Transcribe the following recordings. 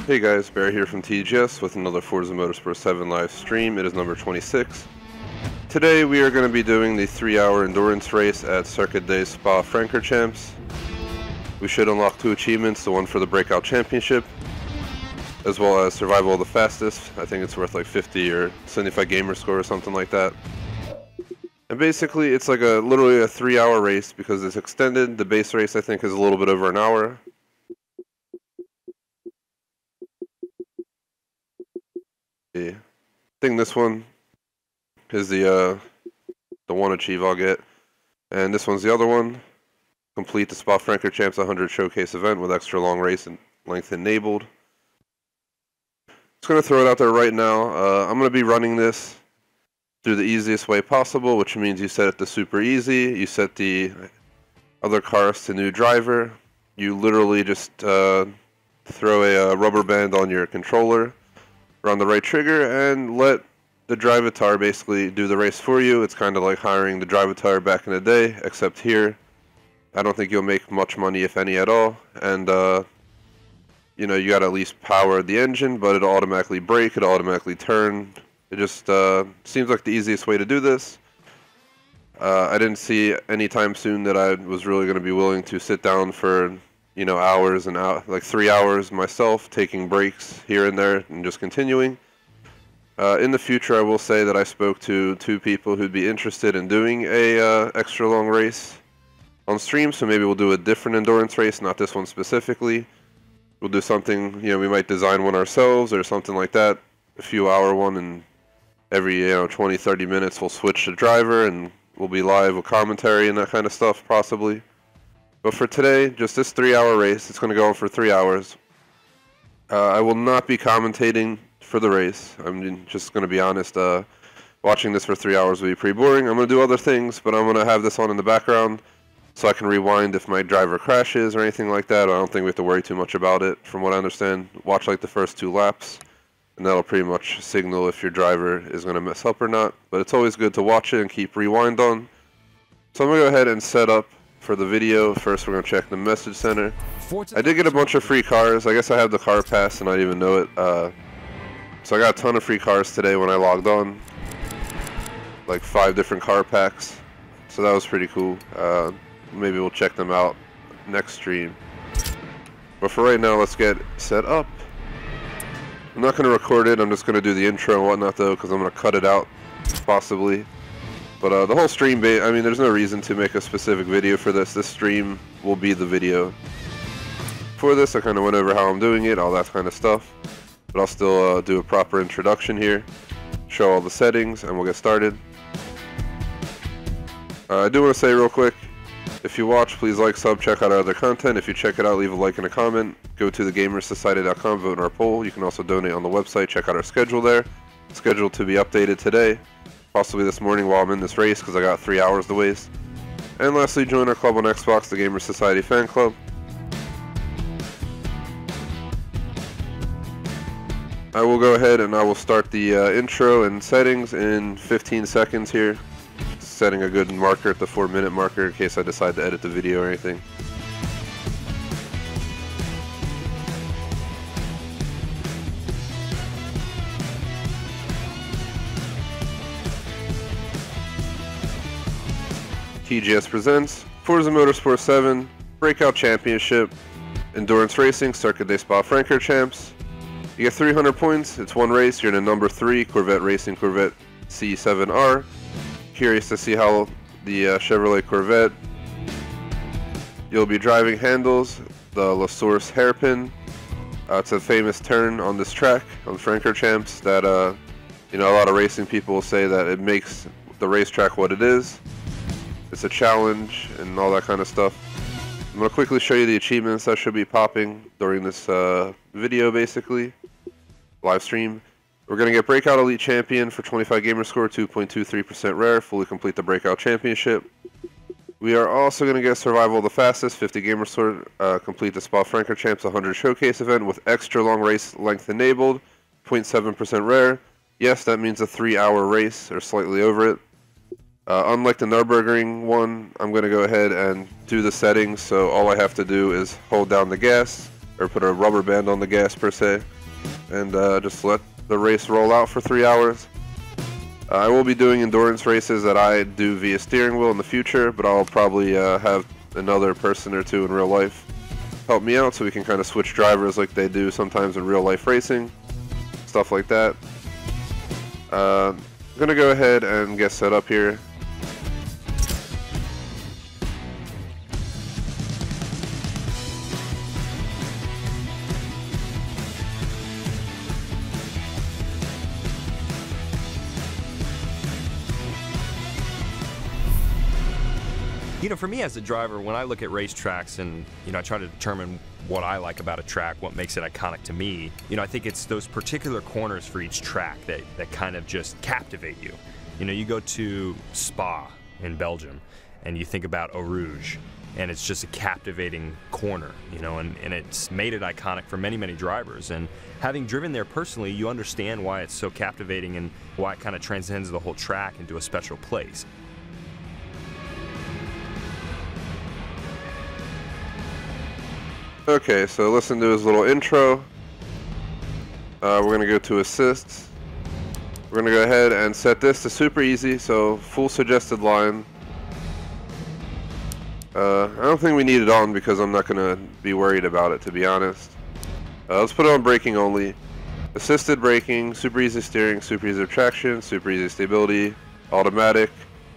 Hey guys, Bear here from TGS with another Forza Motorsport 7 live stream. It is number 26. Today we are going to be doing the 3-hour endurance race at Circuit de Spa-Francorchamps. We should unlock 2 achievements, the one for the Breakout Championship, as well as Survival of the Fastest. I think it's worth like 50 or 75 gamer score or something like that. And basically it's like literally a 3-hour race because it's extended. The base race I think is a little bit over an hour. I think this one is the one achieve I'll get, and this one's the other one. Complete the Spa-Francorchamps 100 showcase event with extra long race and length enabled. Just gonna throw it out there right now. I'm gonna be running this through the easiest way possible, which means you set it to super easy. You set the other cars to new driver. You literally just throw a rubber band on your controller, run the right trigger, and let the Drivatar basically do the race for you. It's kind of like hiring the Drivatar back in the day, except here I don't think you'll make much money, if any at all, and you know, you gotta at least power the engine, but it'll automatically brake, it'll automatically turn. It just seems like the easiest way to do this. I didn't see anytime soon that I was really going to be willing to sit down for, you know, hours and like 3 hours myself, taking breaks here and there and just continuing. In the future, I will say that I spoke to 2 people who'd be interested in doing a extra long race on stream, so maybe we'll do a different endurance race, not this one specifically. We'll do something, you know, we might design one ourselves or something like that, a few hour one, and every, you know, 20-30 minutes we'll switch the driver and we'll be live with commentary and that kind of stuff possibly. But for today, just this 3-hour race, it's going to go on for 3 hours. I will not be commentating for the race. I'm just going to be honest. Watching this for 3 hours will be pretty boring. I'm going to do other things, but I'm going to have this on in the background so I can rewind if my driver crashes or anything like that. I don't think we have to worry too much about it. From what I understand, watch like the first 2 laps, and that'll pretty much signal if your driver is going to mess up or not. But it's always good to watch it and keep rewind on. So I'm going to go ahead and set up for the video. First we're going to check the message center. I did get a bunch of free cars. I guess I have the car pass and I didn't even know it. So I got a ton of free cars today when I logged on. Like 5 different car packs. So that was pretty cool. Maybe we'll check them out next stream. But for right now, let's get set up. I'm not going to record it. I'm just going to do the intro and whatnot though, because I'm going to cut it out possibly. But the whole stream, I mean, there's no reason to make a specific video for this. This stream will be the video. For this, I kind of went over how I'm doing it, all that kind of stuff. But I'll still do a proper introduction here, show all the settings, and we'll get started. I do want to say real quick, if you watch, please like, sub, check out our other content. If you check it out, leave a like and a comment. Go to thegamersociety.com, vote in our poll. You can also donate on the website. Check out our schedule there. Scheduled to be updated today, possibly this morning while I'm in this race because I got 3 hours to waste. And lastly, join our club on Xbox, the Gamers Society Fan Club. I will go ahead and I will start the intro and settings in 15 seconds here. Setting a good marker at the 4-minute marker in case I decide to edit the video or anything. TGS presents Forza Motorsport 7 Breakout Championship Endurance Racing Circuit de Spa-Francorchamps. You get 300 points. It's one race. You're in a number 3 Corvette Racing Corvette C7R. Curious to see how the Chevrolet Corvette. You'll be driving handles the La Source hairpin. It's a famous turn on this track on Francorchamps that you know, a lot of racing people will say that it makes the racetrack what it is. It's a challenge and all that kind of stuff. I'm going to quickly show you the achievements that should be popping during this video, basically live stream. We're going to get Breakout Elite Champion for 25 gamer score, 2.23% rare, fully complete the Breakout Championship. We are also going to get Survival of the Fastest, 50 gamer score, complete the Spa-Francorchamps 100 showcase event with extra long race length enabled, 0.7% rare. Yes, that means a 3-hour race or slightly over it. Unlike the Nürburgring one, I'm going to go ahead and do the settings, so all I have to do is hold down the gas, or put a rubber band on the gas per se, and just let the race roll out for 3 hours. I will be doing endurance races that I do via steering wheel in the future, but I'll probably have another person or two in real life help me out so we can kind of switch drivers like they do sometimes in real life racing, stuff like that. I'm gonna go ahead and get set up here. You know, for me as a driver, when I look at racetracks and, you know, I try to determine what I like about a track, what makes it iconic to me, you know, I think it's those particular corners for each track that kind of just captivate you. You know, you go to Spa in Belgium and you think about Eau Rouge, and it's just a captivating corner, you know, and it's made it iconic for many, many drivers. And having driven there personally, you understand why it's so captivating and why it kind of transcends the whole track into a special place. Okay, so listen to his little intro. We're going to go to assists. We're going to go ahead and set this to super easy, so full suggested line. I don't think we need it on because I'm not going to be worried about it, to be honest. Let's put it on braking only. Assisted braking, super easy steering, super easy traction, super easy stability, automatic,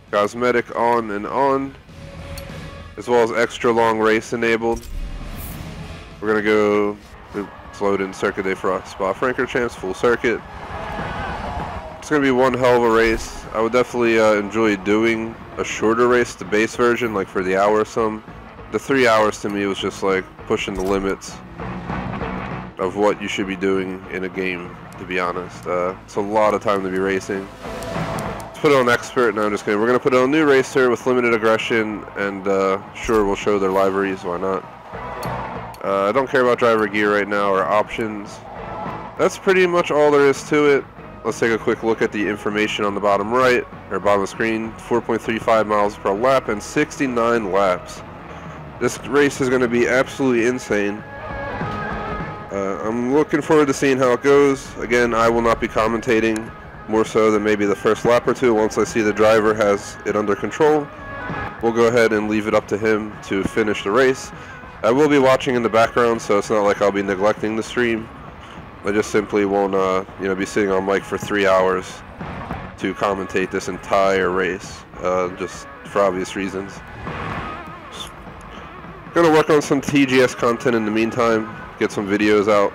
cosmetic on and on, as well as extra long race enabled. We're going to go, let's load in Circuit Day for Spa-Francorchamps, full circuit. It's going to be one hell of a race. I would definitely enjoy doing a shorter race, the base version, like for the hour or some. The 3 hours to me was just like pushing the limits of what you should be doing in a game, to be honest. It's a lot of time to be racing. Let's put it on expert. Now I'm just kidding. We're going to put it on new racer with limited aggression, and sure, we'll show their liveries, why not? I don't care about driver gear right now or options. That's pretty much all there is to it. Let's take a quick look at the information on the bottom right, or bottom of the screen. 4.35 miles per lap and 69 laps. This race is going to be absolutely insane. I'm looking forward to seeing how it goes. Again, I will not be commentating, more so than maybe the first lap or two. Once I see the driver has it under control, we'll go ahead and leave it up to him to finish the race. I will be watching in the background, so it's not like I'll be neglecting the stream. I just simply won't, you know, be sitting on mic for 3 hours to commentate this entire race, just for obvious reasons. Just gonna work on some TGS content in the meantime, get some videos out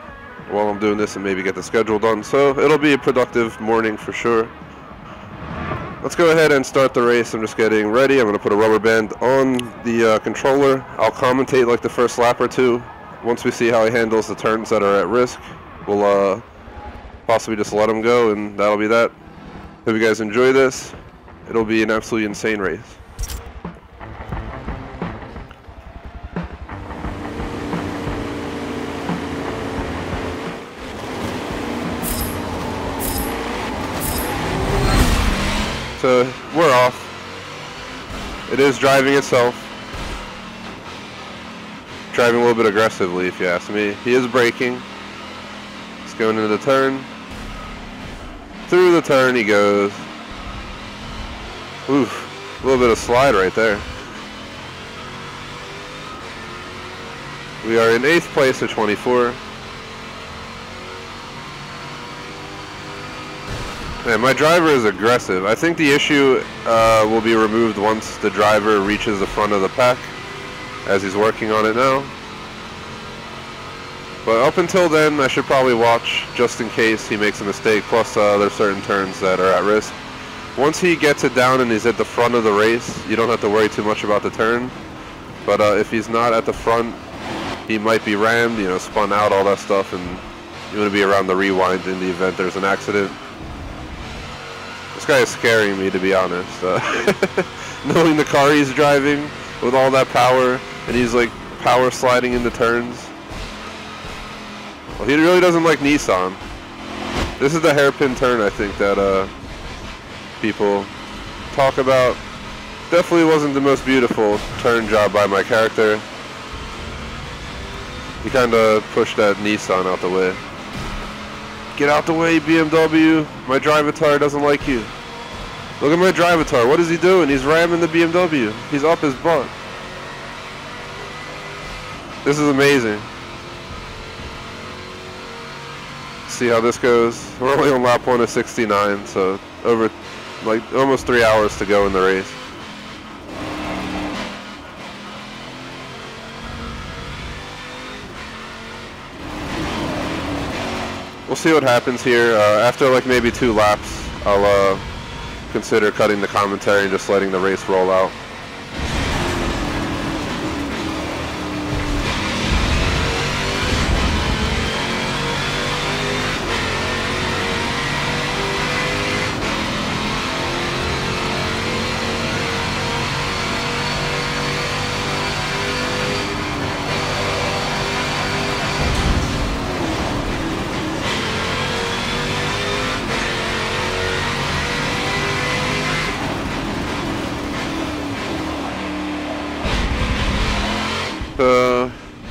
while I'm doing this, and maybe get the schedule done. So it'll be a productive morning for sure. Let's go ahead and start the race. I'm just getting ready. I'm going to put a rubber band on the controller. I'll commentate like the first lap or two. Once we see how he handles the turns that are at risk, we'll possibly just let him go, and that'll be that. Hope you guys enjoy this. It'll be an absolutely insane race. So we're off. It is driving itself. Driving a little bit aggressively, if you ask me. He is braking. He's going into the turn. Through the turn he goes. Oof, a little bit of slide right there. We are in 8th place at 24. Man, my driver is aggressive. I think the issue will be removed once the driver reaches the front of the pack, as he's working on it now. But up until then, I should probably watch just in case he makes a mistake. Plus, there's certain turns that are at risk. Once he gets it down and he's at the front of the race, you don't have to worry too much about the turn. But if he's not at the front, he might be rammed, you know, spun out, all that stuff, and you want to be around the rewind in the event there's an accident. This guy is scaring me, to be honest. Knowing the car he's driving with all that power, and he's like power sliding into turns. Well, he really doesn't like Nissan. This is the hairpin turn, I think, that people talk about. Definitely wasn't the most beautiful turn job by my character. He kind of pushed that Nissan out the way. Get out the way, BMW. My Drivatar doesn't like you. Look at my Drivatar. What is he doing? He's ramming the BMW. He's up his butt. This is amazing. See how this goes. We're only on lap 1 of 69, so over like almost 3 hours to go in the race. We'll see what happens here. After like maybe 2 laps, I'll consider cutting the commentary and just letting the race roll out.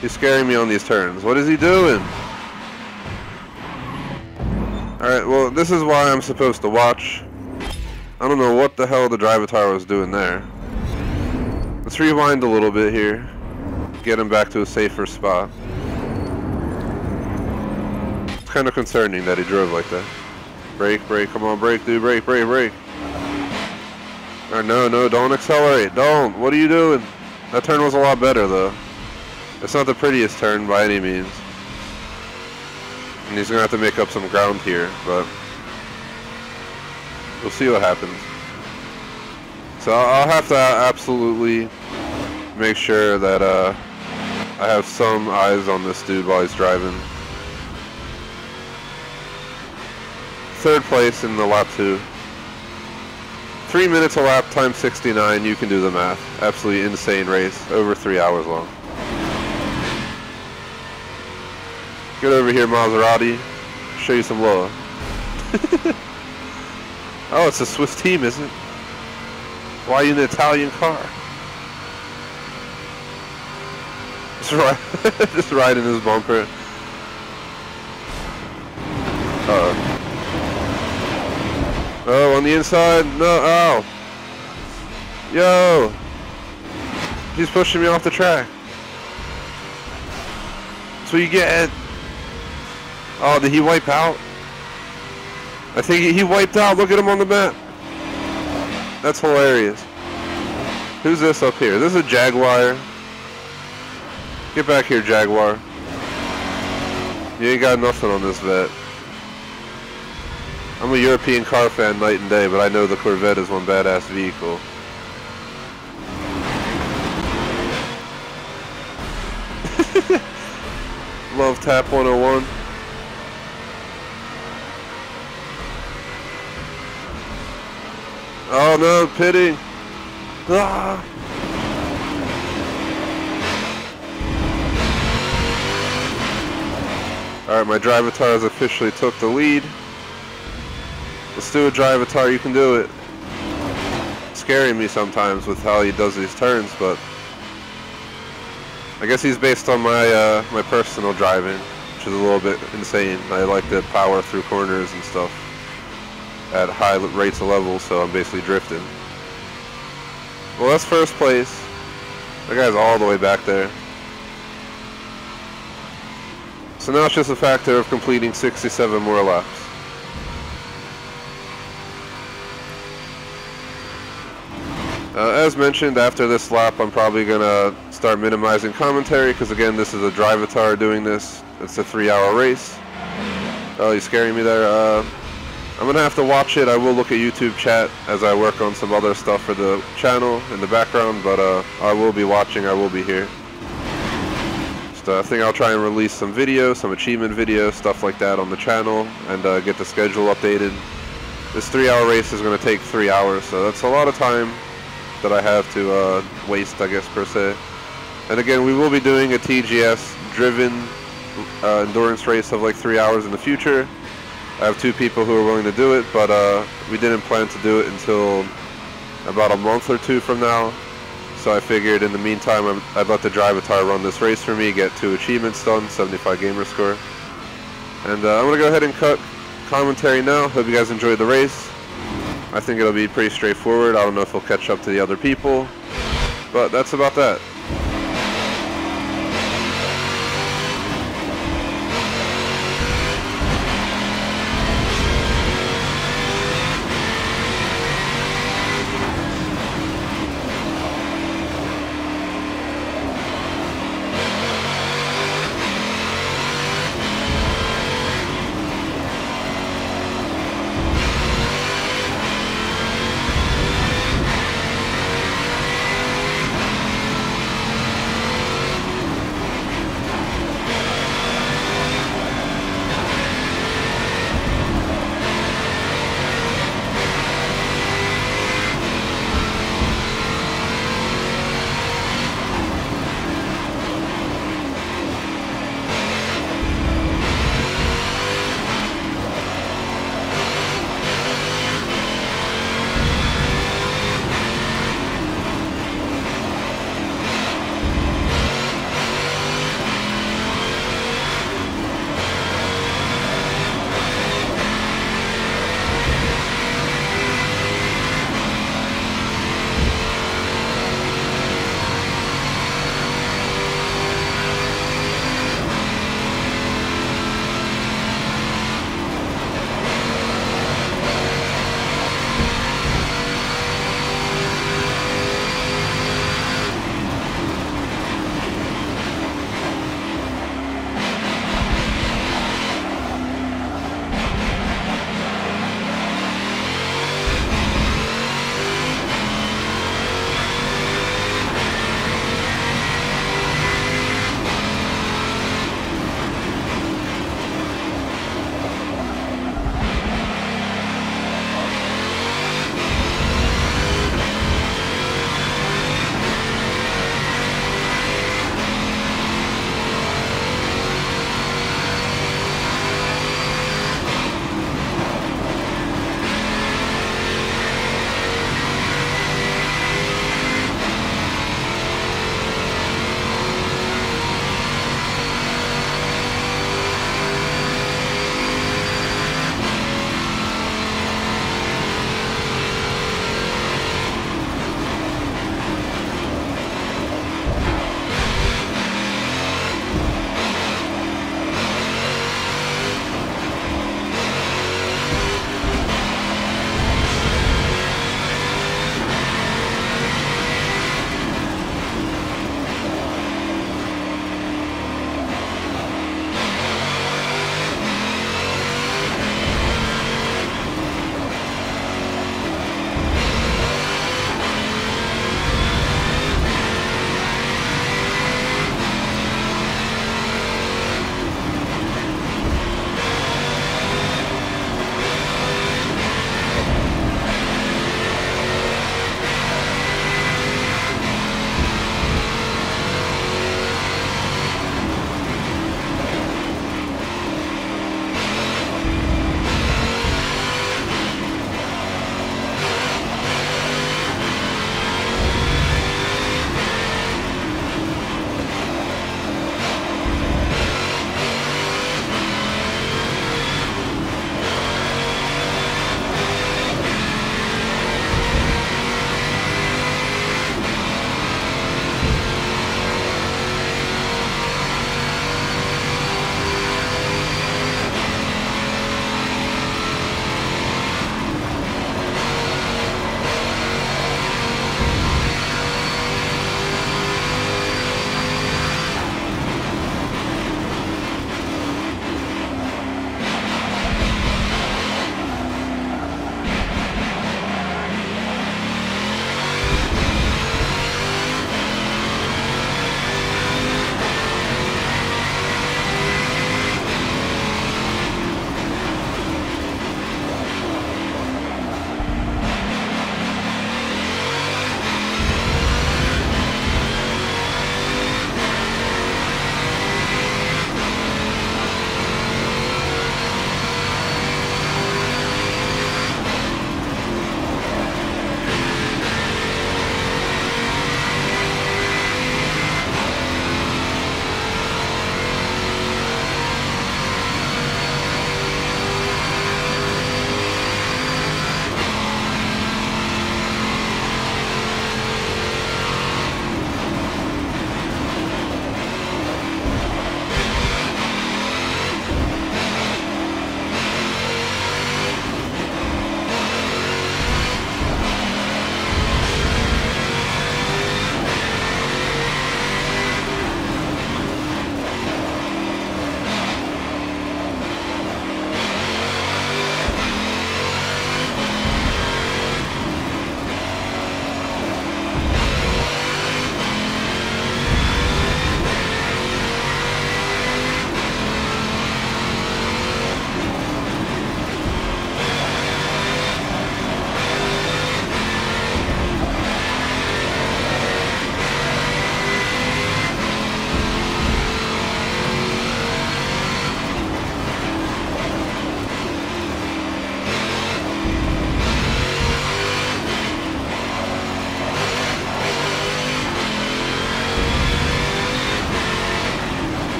He's scaring me on these turns. What is he doing? Alright, well, this is why I'm supposed to watch. I don't know what the hell the Drivatar was doing there. Let's rewind a little bit here. Get him back to a safer spot. It's kind of concerning that he drove like that. Brake, brake, come on, brake, dude, brake, brake, brake. Alright, no, don't accelerate, don't. What are you doing? That turn was a lot better, though. It's not the prettiest turn by any means. And he's going to have to make up some ground here, but we'll see what happens. So I'll have to absolutely make sure that I have some eyes on this dude while he's driving. 3rd place in the lap 2. 3 minutes a lap times 69, you can do the math. Absolutely insane race, over 3 hours long. Get over here, Maserati. Show you some love. Oh, it's a Swiss team, isn't it? Why are you in an Italian car? Just right in his bumper. Oh, on the inside? No, ow. Yo. He's pushing me off the track. That's what you get. Oh, did he wipe out? I think he wiped out. Look at him on the map. That's hilarious. Who's this up here? This is a Jaguar. Get back here, Jaguar. You ain't got nothing on this vet. I'm a European car fan night and day, but I know the Corvette is one badass vehicle. Love Tap 101. Oh no, pitting. Ah. Alright, my Drivatar has officially took the lead. Let's do a Drivatar, you can do it. It's scaring me sometimes with how he does these turns, but I guess he's based on my my personal driving, which is a little bit insane. I like to power through corners and stuff at high rates of level, so I'm basically drifting. Well, that's 1st place. That guy's all the way back there. So now it's just a factor of completing 67 more laps. As mentioned, after this lap, I'm probably going to start minimizing commentary, because again, this is a Drivatar doing this. It's a 3-hour race. Oh, he's scaring me there. I'm going to have to watch it. I will look at YouTube chat as I work on some other stuff for the channel in the background, but I will be watching. I will be here. Just, I think I'll try and release some videos, some achievement videos, stuff like that on the channel, and get the schedule updated. This 3-hour race is going to take 3 hours, so that's a lot of time that I have to waste, I guess, per se. And again, we will be doing a TGS driven endurance race of like 3 hours in the future. I have 2 people who are willing to do it, but we didn't plan to do it until about a month or 2 from now. So I figured in the meantime, I'd let the Drivatar run this race for me, get 2 achievements done, 75 gamer score. And I'm going to go ahead and cut commentary now. Hope you guys enjoyed the race. I think it'll be pretty straightforward. I don't know if we'll catch up to the other people, but that's about that.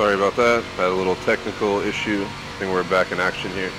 sorry about that. Had a little technical issue. I think we're back in action here.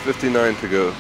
59 to go.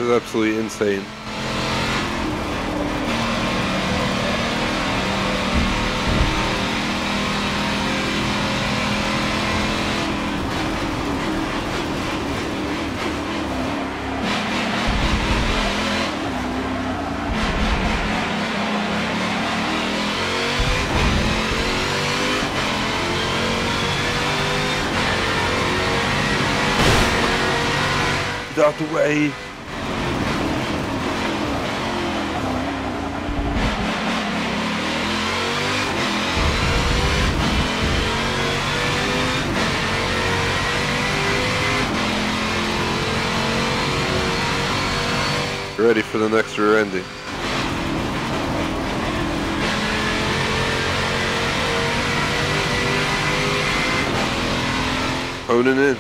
is absolutely insane. Get out the way. Ready for the next rear ending. Honing in.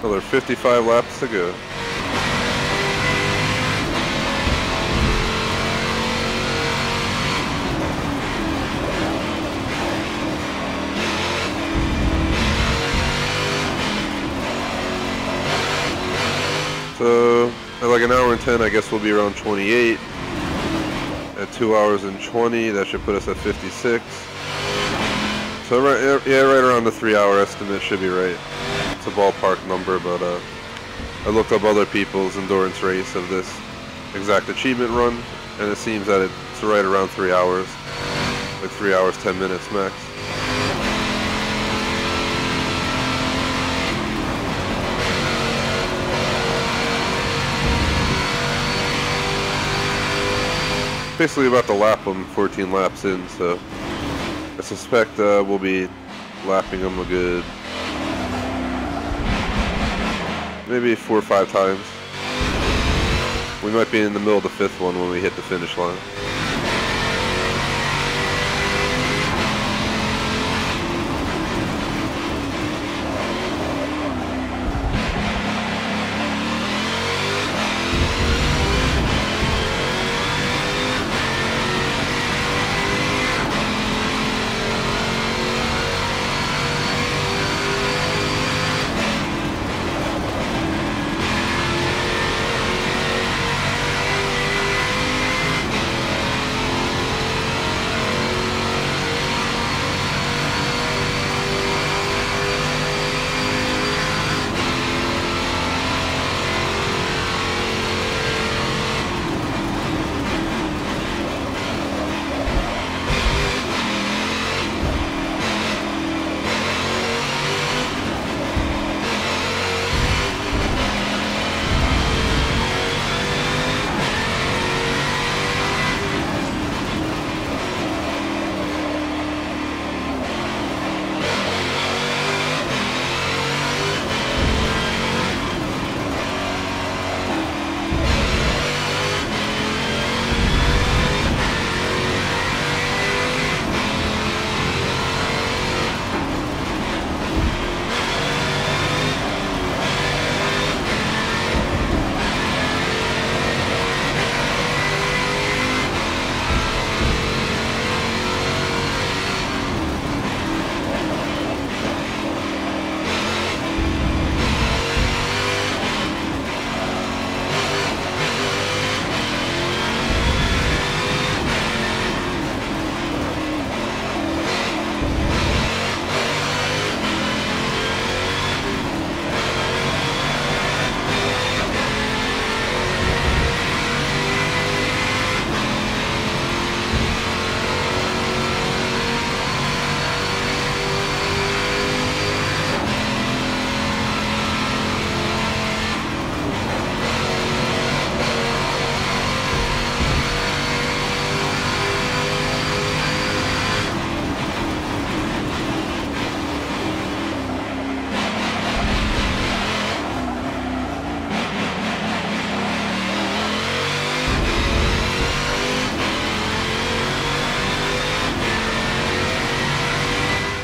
Another 55 laps to go. So at like an hour and 10, I guess we'll be around 28. At 2 hours and 20, that should put us at 56. So right around the 3 hour estimate should be right. It's a ballpark number, but I looked up other people's endurance race of this exact achievement run, and it seems that it's right around 3 hours, like 3 hours 10 minutes max. Basically about to lap them 14 laps in, so I suspect we'll be lapping them a good maybe 4 or 5 times. We might be in the middle of the 5th one when we hit the finish line.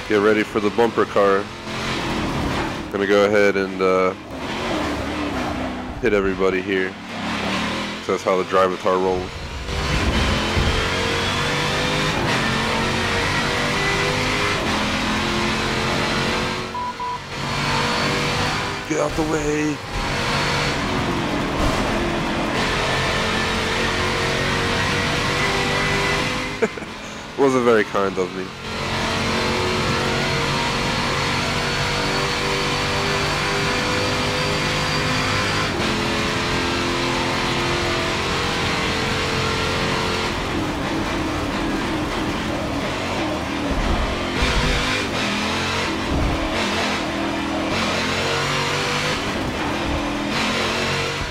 Get ready for the bumper car. Gonna go ahead and hit everybody here. So that's how the Drivatar rolls. Get out the way. Wasn't very kind of me.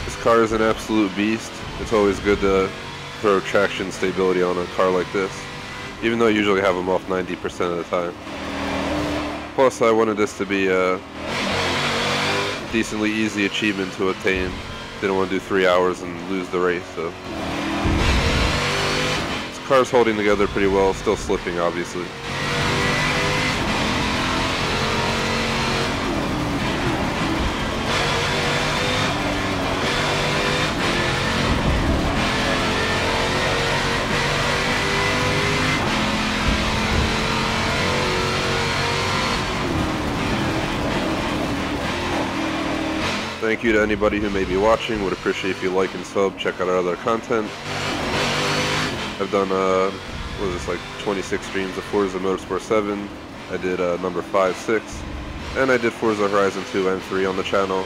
This car is an absolute beast. It's always good to throw traction stability on a car like this, even though I usually have them off 90% of the time. Plus, I wanted this to be a decently easy achievement to attain. Didn't want to do 3 hours and lose the race, so. This car's holding together pretty well, still slipping obviously. Thank you to anybody who may be watching. Would appreciate if you like and sub. Check out our other content. I've done, what is this, like 26 streams of Forza Motorsport 7. I did number 5, 6. And I did Forza Horizon 2 and 3 on the channel.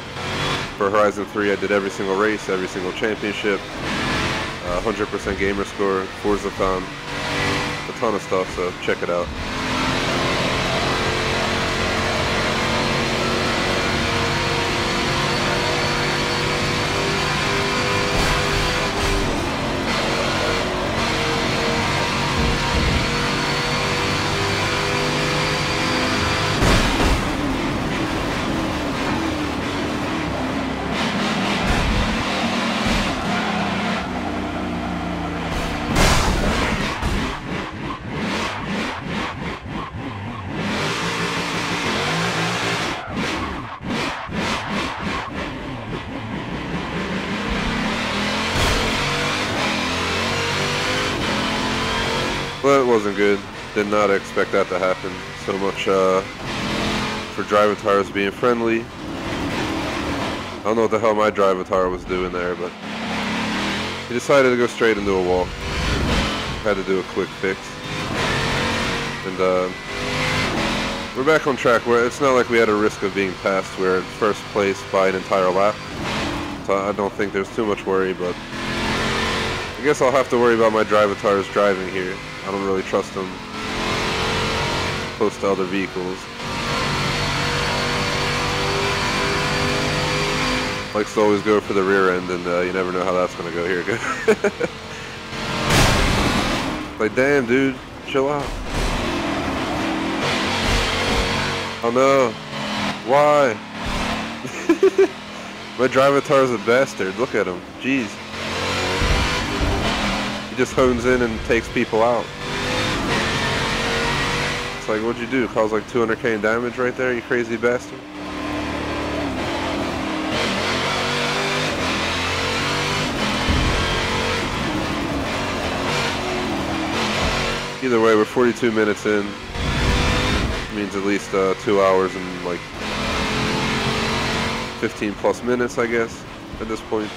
For Horizon 3, I did every single race, every single championship. 100% gamer score, Forza-thon. A ton of stuff, so check it out. Well, it wasn't good. Did not expect that to happen. So much for Drivatars being friendly. I don't know what the hell my Drivatar was doing there, but he decided to go straight into a wall. Had to do a quick fix. And we're back on track where it's not like we had a risk of being passed. We're in first place by an entire lap. So I don't think there's too much worry, but I guess I'll have to worry about my Drivatars driving here. I don't really trust them close to other vehicles. Likes to always go for the rear end, and you never know how that's going to go here. Like, damn, dude, chill out. Oh no, why? My Drivatar's a bastard, look at him, jeez. He just hones in and takes people out. It's like, what'd you do? Cause like 200k in damage right there, you crazy bastard? Either way, we're 42 minutes in. Means at least 2 hours and like 15 plus minutes, I guess, at this point.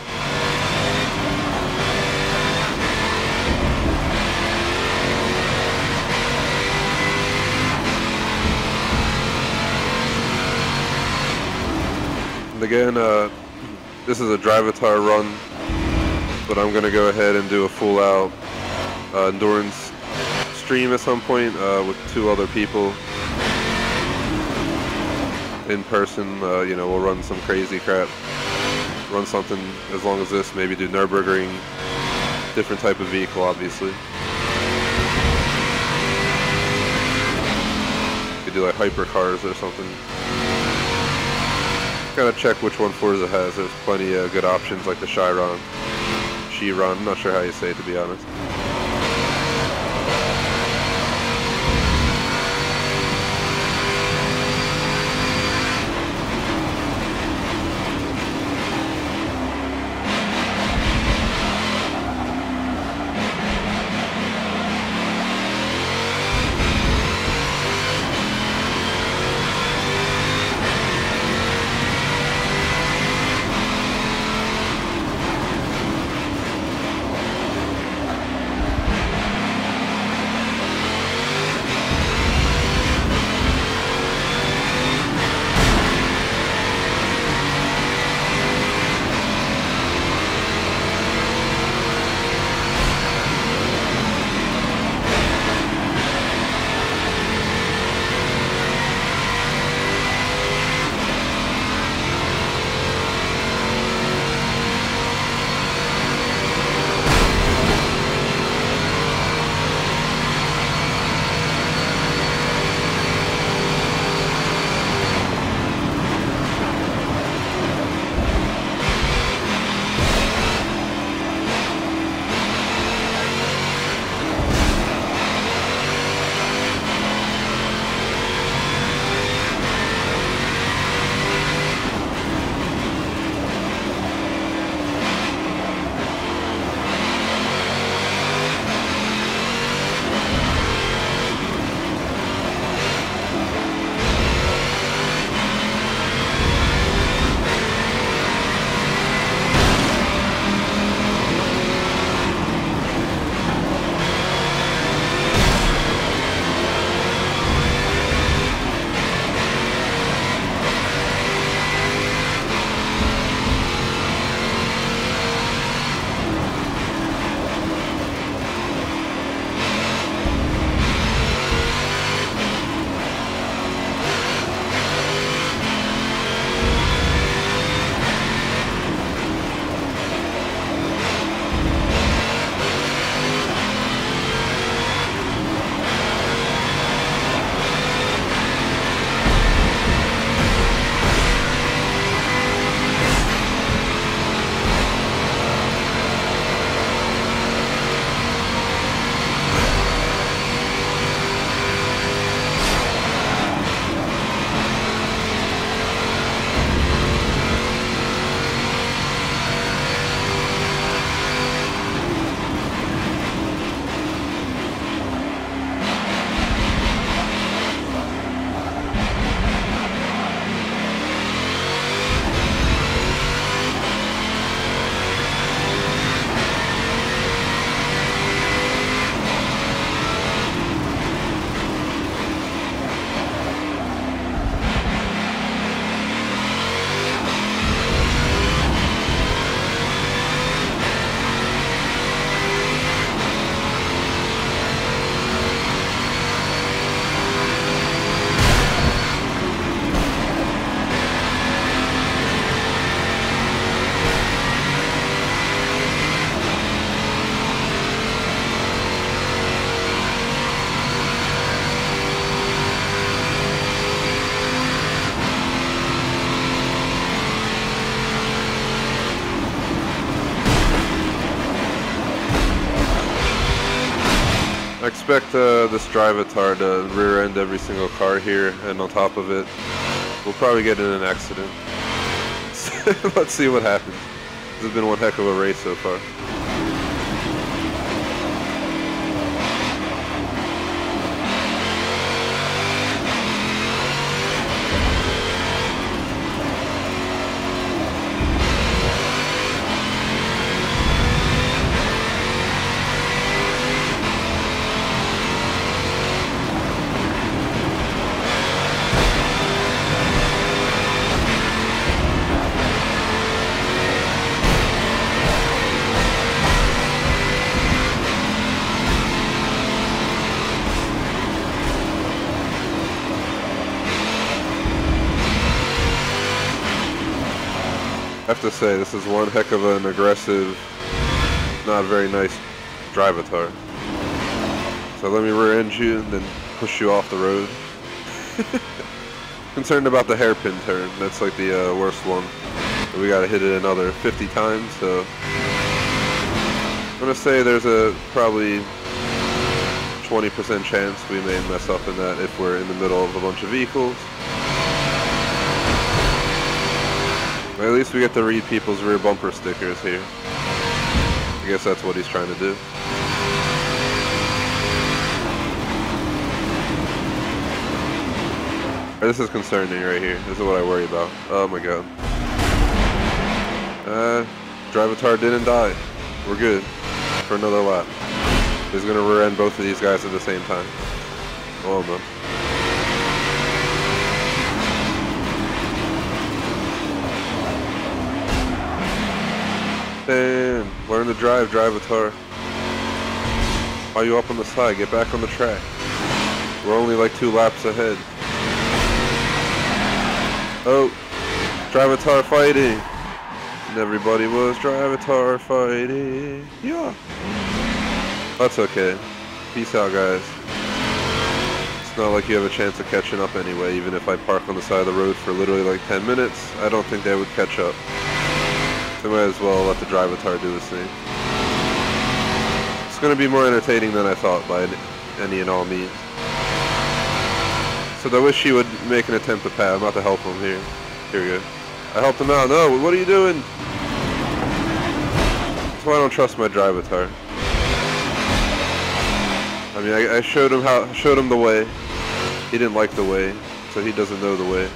And again, this is a Drivatar run, but I'm going to go ahead and do a full out endurance stream at some point with 2 other people in person. You know, we'll run some crazy crap, run something as long as this, maybe do Nürburgring, different type of vehicle obviously. Could do like hypercars or something. Gotta check which one Forza has. There's plenty of good options like the Chiron. I'm not sure how you say it, to be honest. I expect this Drivatar to rear end every single car here, and on top of it, we'll probably get in an accident. Let's see what happens. This has been one heck of a race so far. I have to say, this is one heck of an aggressive, not very nice Drivatar. So let me rear end you and then push you off the road. Concerned about the hairpin turn. That's like the worst one. We gotta hit it another 50 times, so I'm gonna say there's a probably 20% chance we may mess up in that if we're in the middle of a bunch of vehicles. At least we get to read people's rear bumper stickers here. I guess that's what he's trying to do. This is concerning right here. This is what I worry about. Oh my god. Drivatar didn't die. We're good for another lap. He's gonna rear end both of these guys at the same time. Oh no. Damn, learn to drive, Drivatar. Why are you up on the side? Get back on the track. We're only like 2 laps ahead. Oh, Drivatar fighting. And everybody was Drivatar fighting. Yeah. That's okay. Peace out, guys. It's not like you have a chance of catching up anyway. Even if I park on the side of the road for literally like 10 minutes, I don't think they would catch up. I might as well let the Drivatar do his thing. It's going to be more entertaining than I thought by any and all means. So I wish he would make an attempt to pass. I'm about to help him here. Here we go. I helped him out. No, what are you doing? That's why I don't trust my Drivatar. I mean, I showed him the way. He didn't like the way, so he doesn't know the way.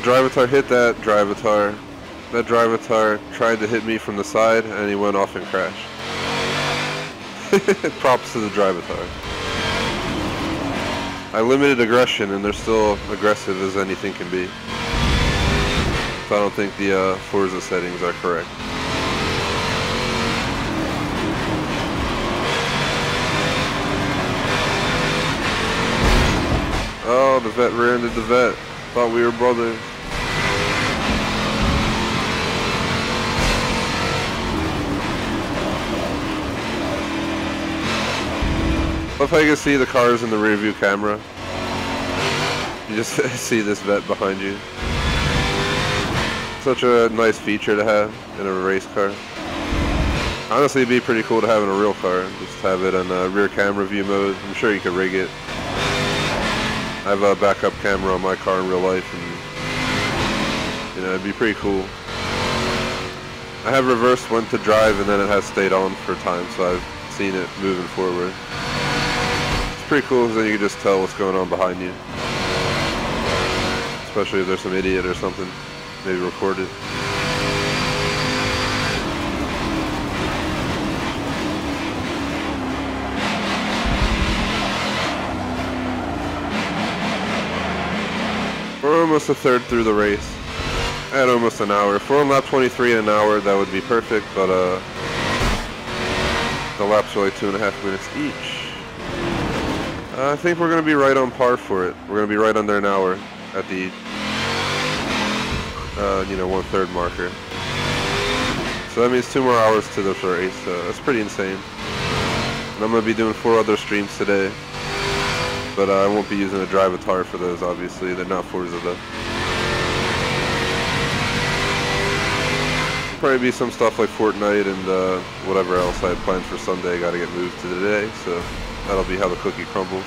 Drivatar hit that Drivatar. That Drivatar tried to hit me from the side, and he went off and crashed. Props to the Drivatar. I limited aggression, and they're still aggressive as anything can be. So I don't think the Forza settings are correct. Oh, the vet rear-ended the vet. Thought we were brothers. Love how you can see the cars in the rear view camera. You just see this vet behind you. Such a nice feature to have in a race car. Honestly, it'd be pretty cool to have in a real car. Just have it in rear camera view mode. I'm sure you could rig it. I have a backup camera on my car in real life, and you know, it'd be pretty cool. I have reverse went to drive, and then it has stayed on for time, so I've seen it moving forward. It's pretty cool because then you can just tell what's going on behind you. Especially if there's some idiot or something, maybe record it. We're almost a third through the race. At almost an hour. If we're on lap 23 in an hour, that would be perfect, but the laps are like 2.5 minutes each. I think we're going to be right on par for it. We're going to be right under an hour at the, you know, 1/3 marker. So that means 2 more hours to the race. That's pretty insane. And I'm going to be doing 4 other streams today. But I won't be using a Drivatar for those, obviously. They're not Forza though. Probably be some stuff like Fortnite and whatever else I had planned for Sunday. Got to get moved to today, so that'll be how the cookie crumbles.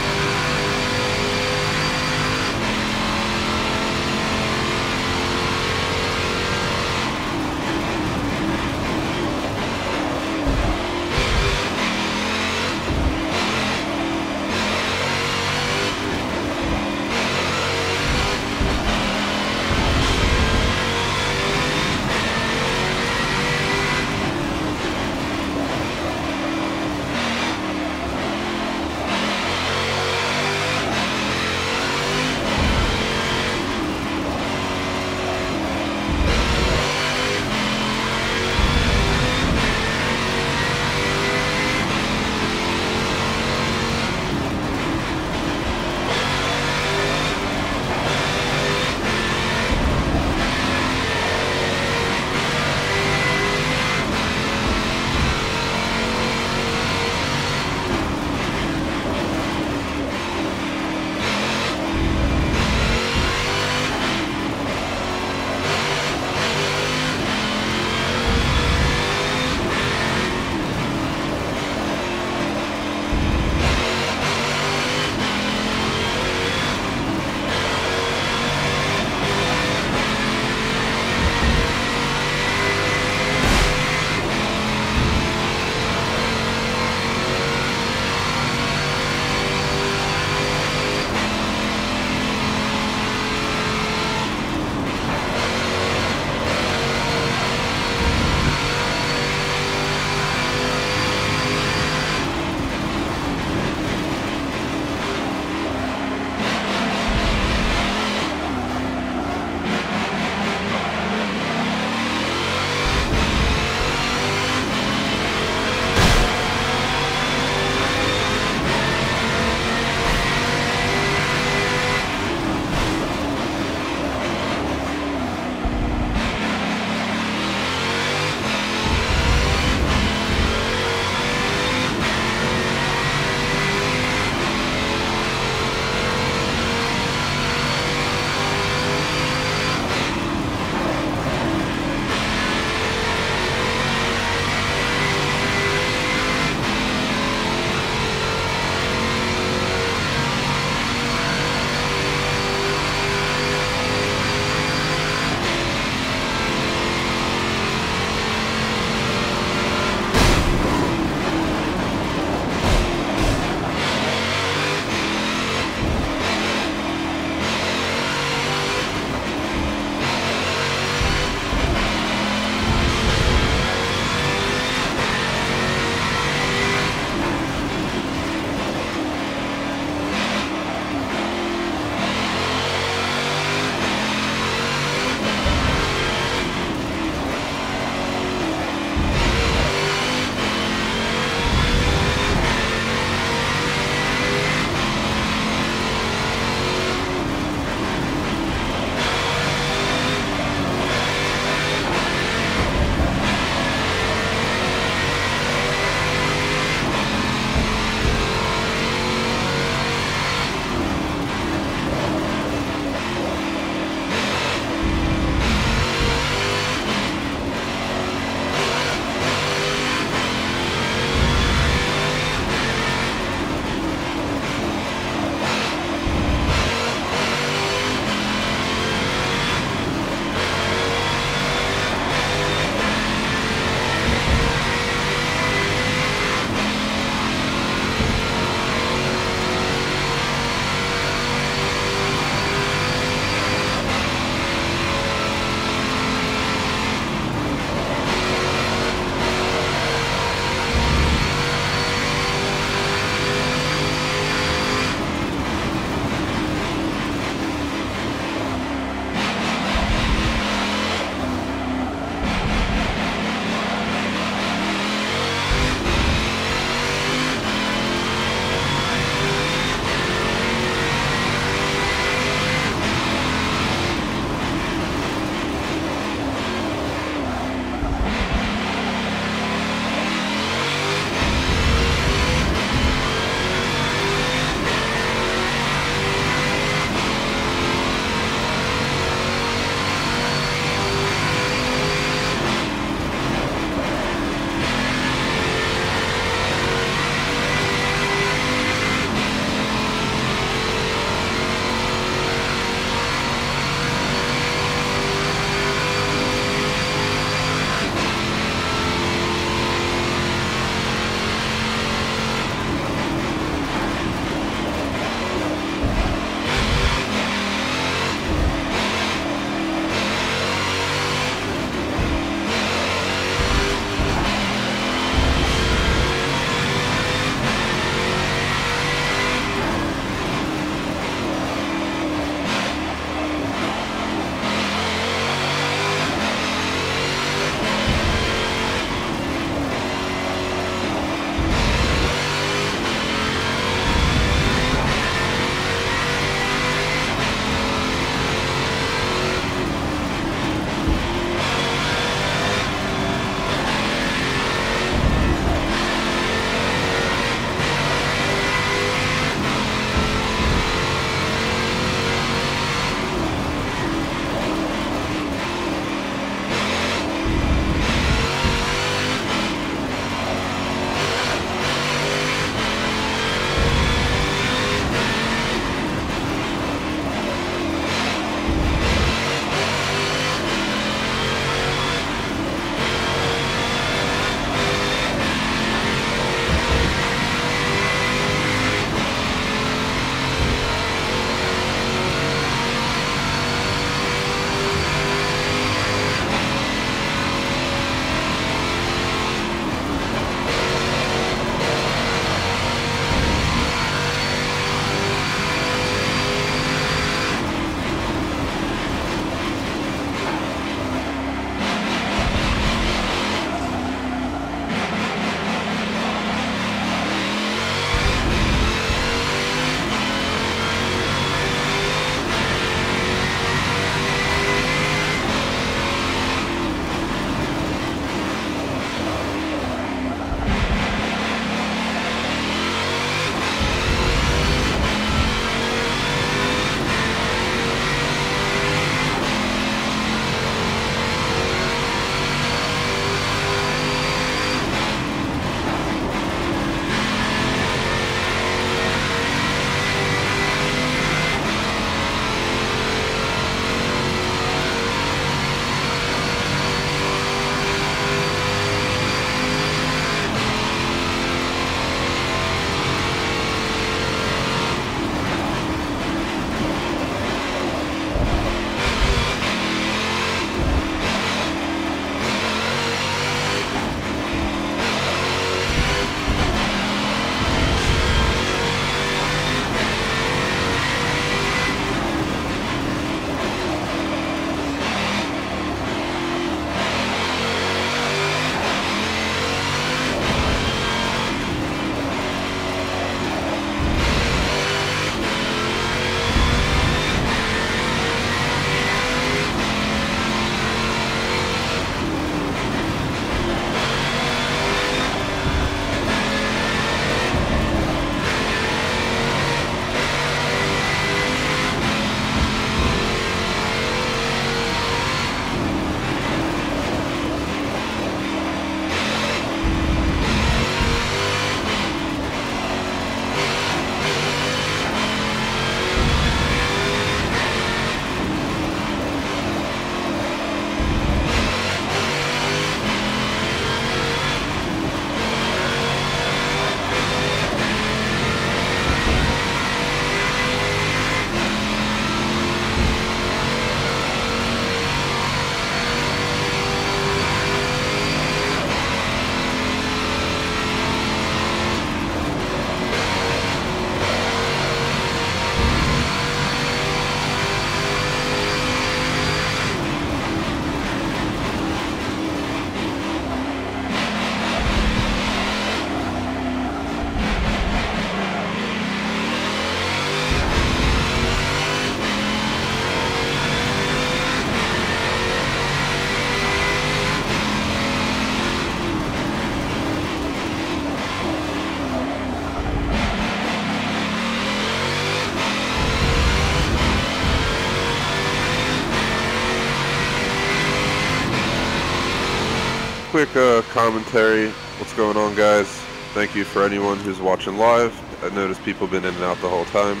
quick commentary. What's going on, guys? Thank you for anyone who's watching live. I noticed people been in and out the whole time.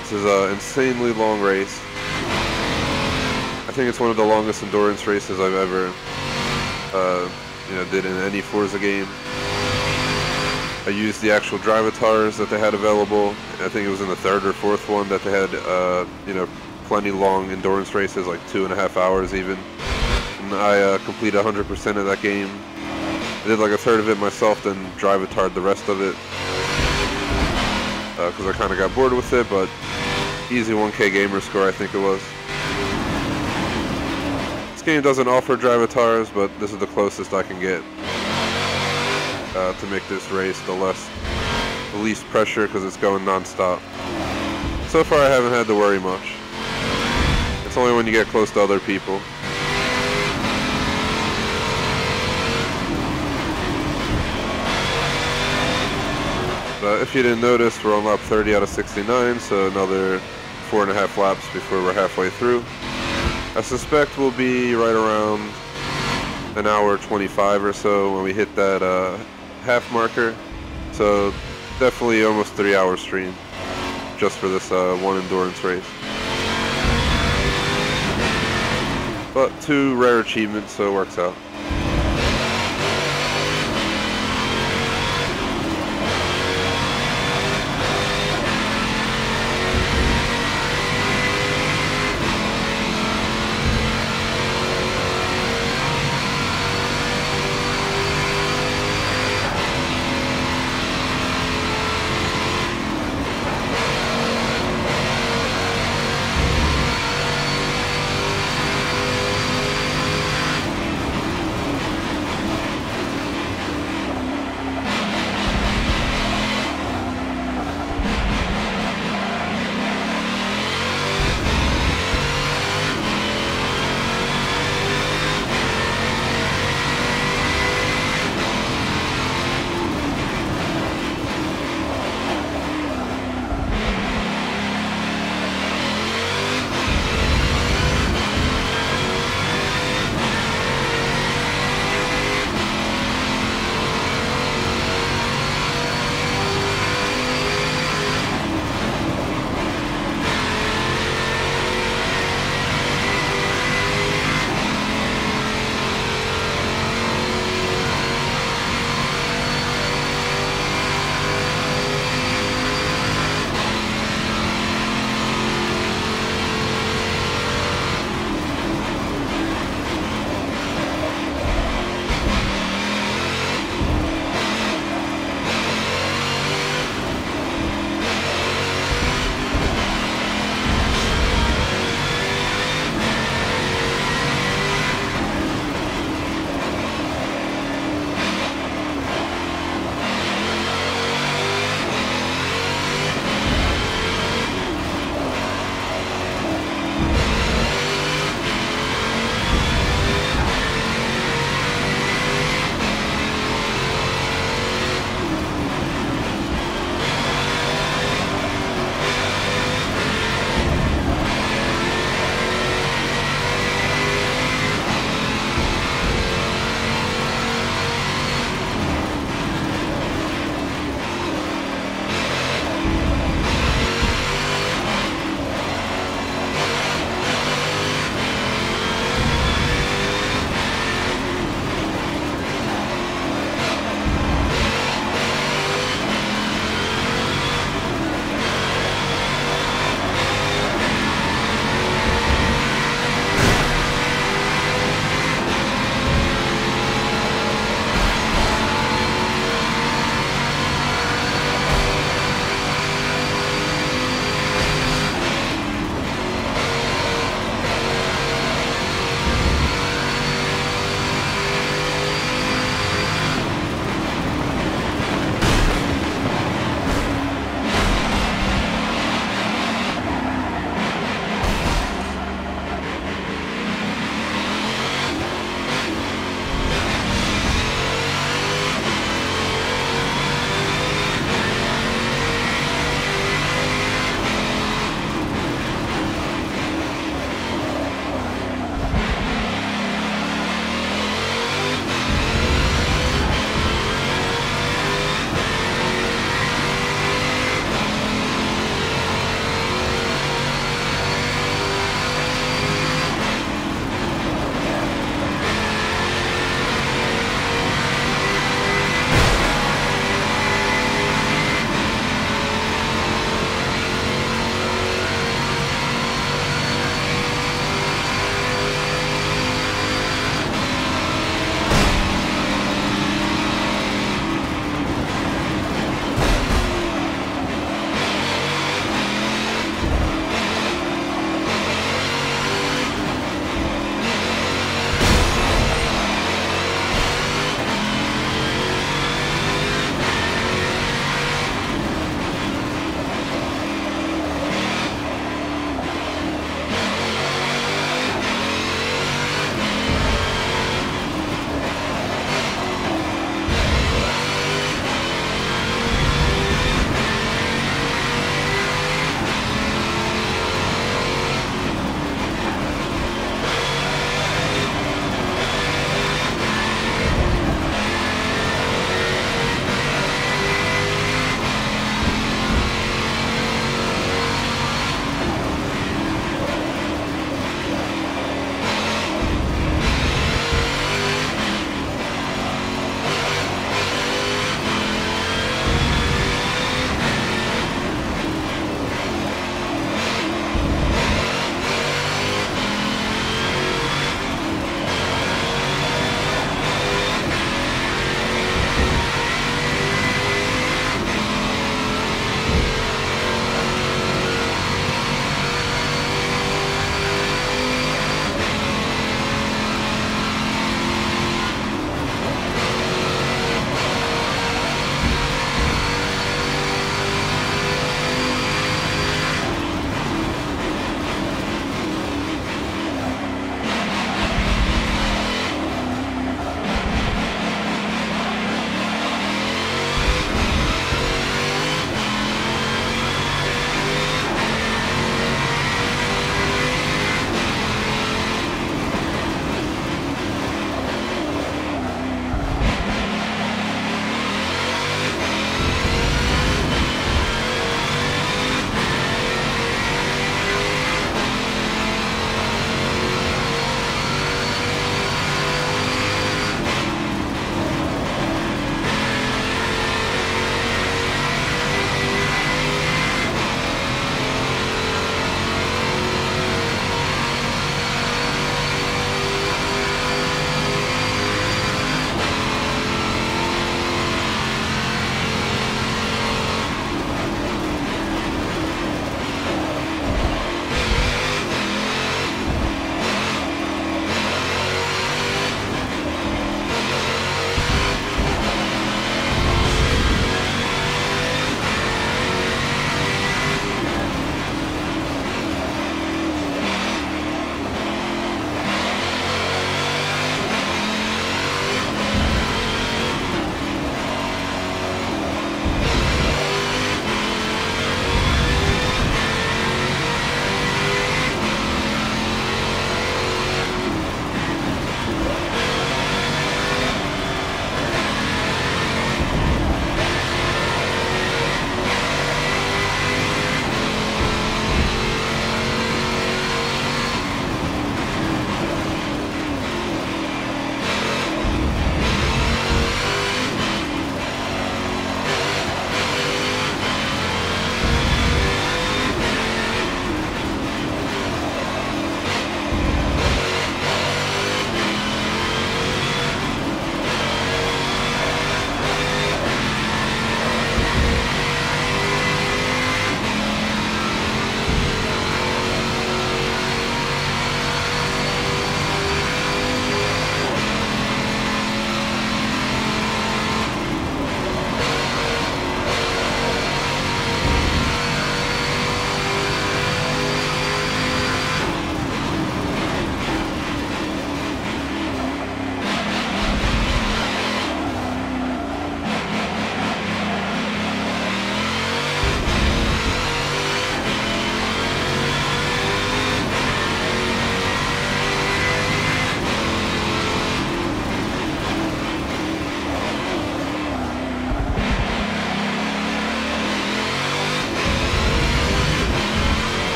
This is an insanely long race. I think it's one of the longest endurance races I've ever did in any Forza game. I used the actual Drivatars that they had available. I think it was in the third or fourth one that they had plenty long endurance races, like 2.5 hours even. And I completed 100% of that game. I did like a third of it myself, then Drivatar'd the rest of it because I kind of got bored with it, but easy 1K gamer score I think it was. This game doesn't offer Drivatars, but this is the closest I can get to make this race the least pressure because it's going non-stop. So far I haven't had to worry much. It's only when you get close to other people. If you didn't notice, we're on lap 30 out of 69, so another 4.5 laps before we're halfway through. I suspect we'll be right around an hour 25 or so when we hit that half marker. So definitely almost 3 hour stream just for this one endurance race. But 2 rare achievements, so it works out.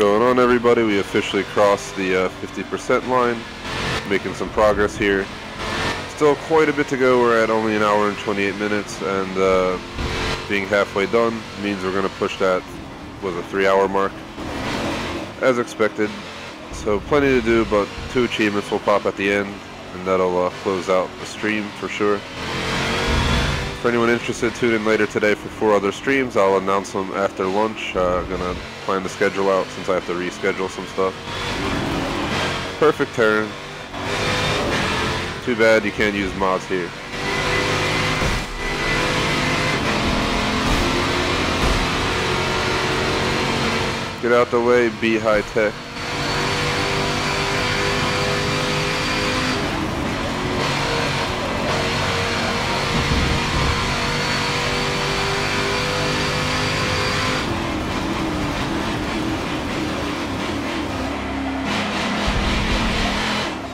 going on, everybody? We officially crossed the 50% line, making some progress here. Still quite a bit to go. We're at only an hour and 28 minutes, and being halfway done means we're going to push that, was a 3-hour mark, as expected. So plenty to do, but 2 achievements will pop at the end, and that'll close out the stream for sure. For anyone interested, tune in later today for 4 other streams. I'll announce them after lunch. Gonna plan the schedule out since I have to reschedule some stuff. Perfect turn. Too bad you can't use mods here. Get out the way, be high tech.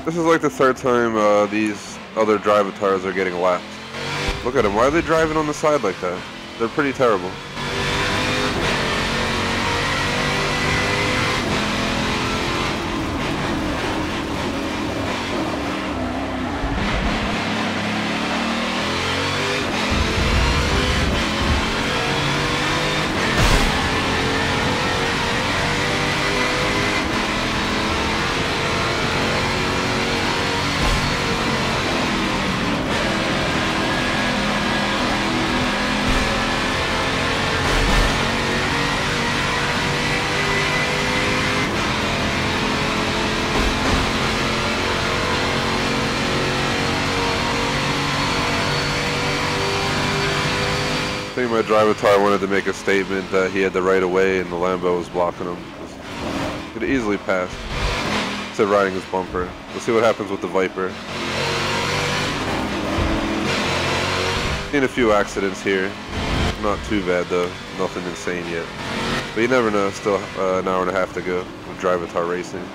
This is like the 3rd time these other Drivatars are getting lapped. Look at them. Why are they driving on the side like that? They're pretty terrible. I think my Drivatar wanted to make a statement that he had the right of way and the Lambo was blocking him. He could easily pass. Instead of riding his bumper. We'll see what happens with the Viper. Seen a few accidents here. Not too bad though. Nothing insane yet. But you never know. Still an hour and a half to go with Drivatar racing.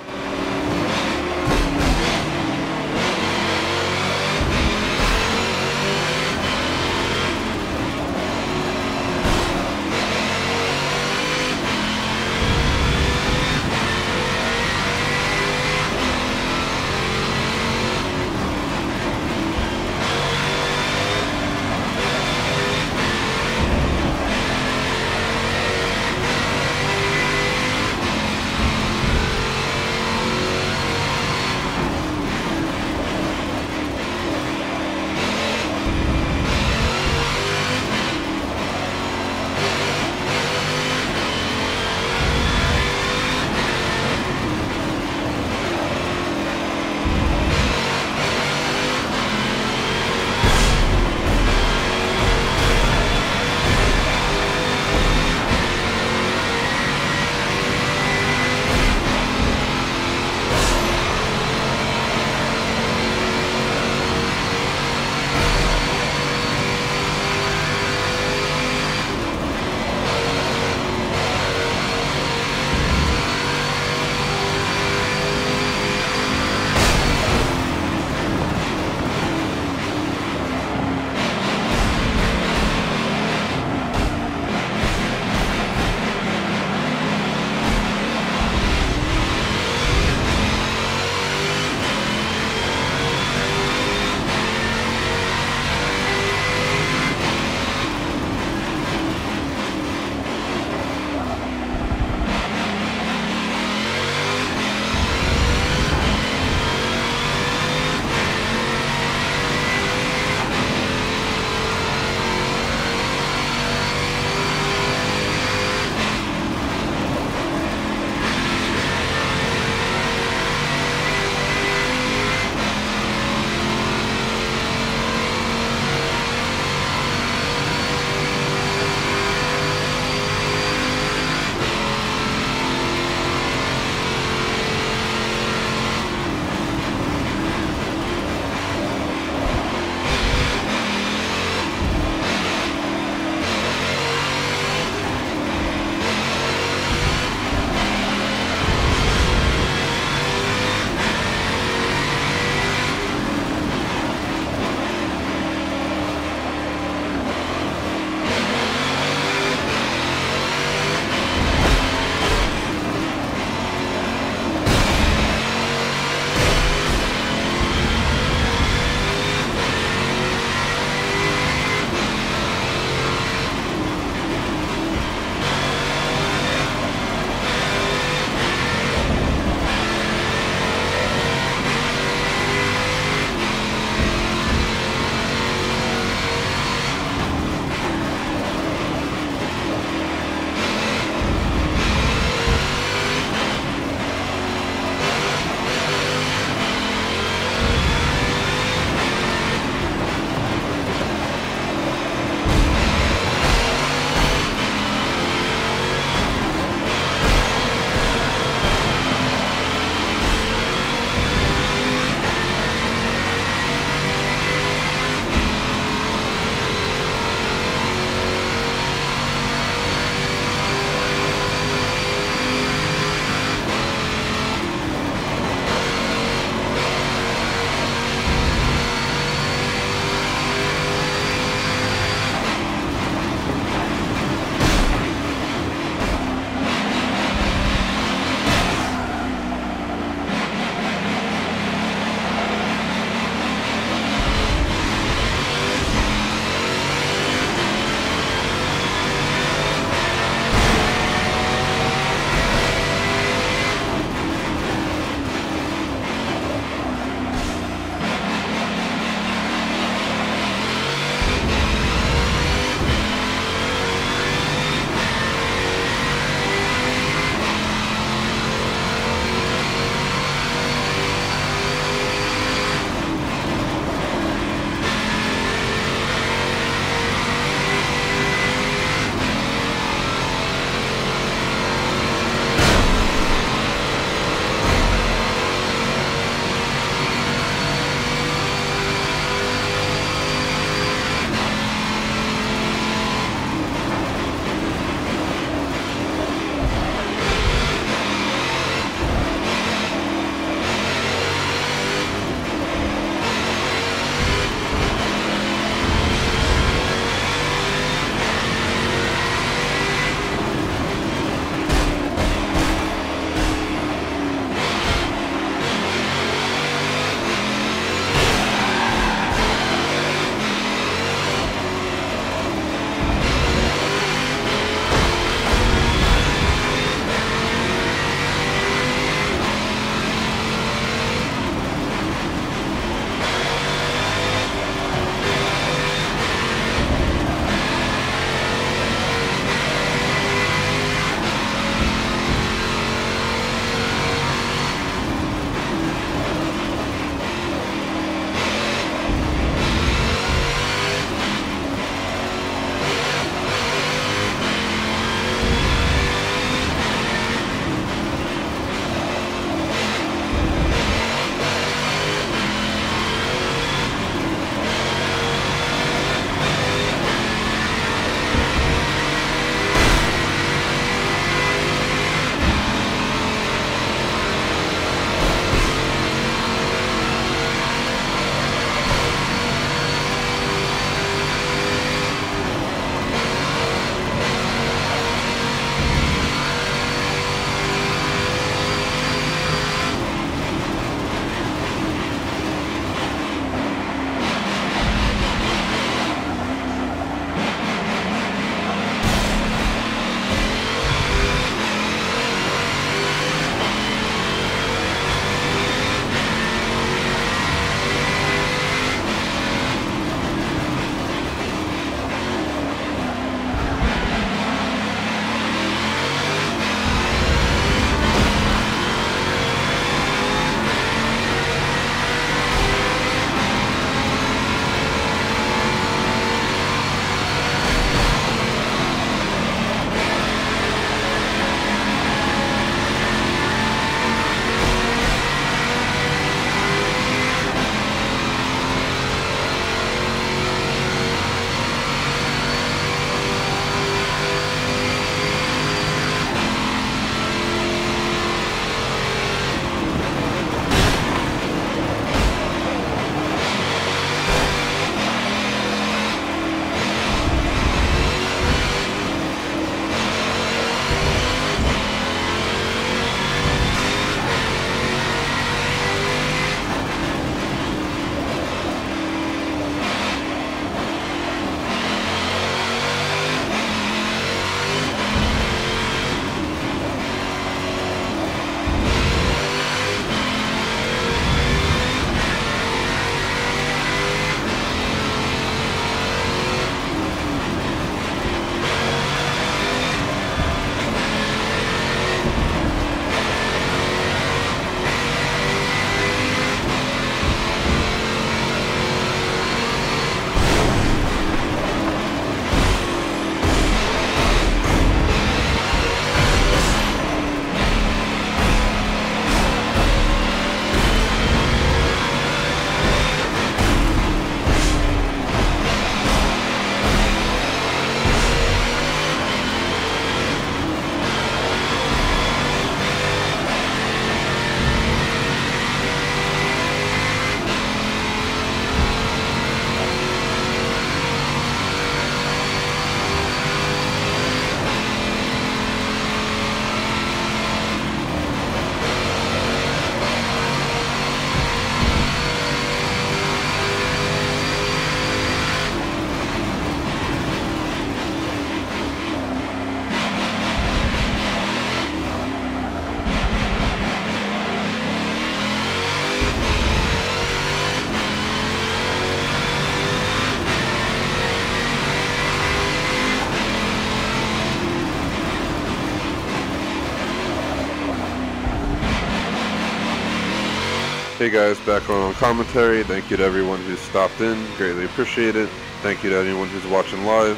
Hey guys, back on commentary. Thank you to everyone who stopped in. Greatly appreciate it. Thank you to anyone who's watching live.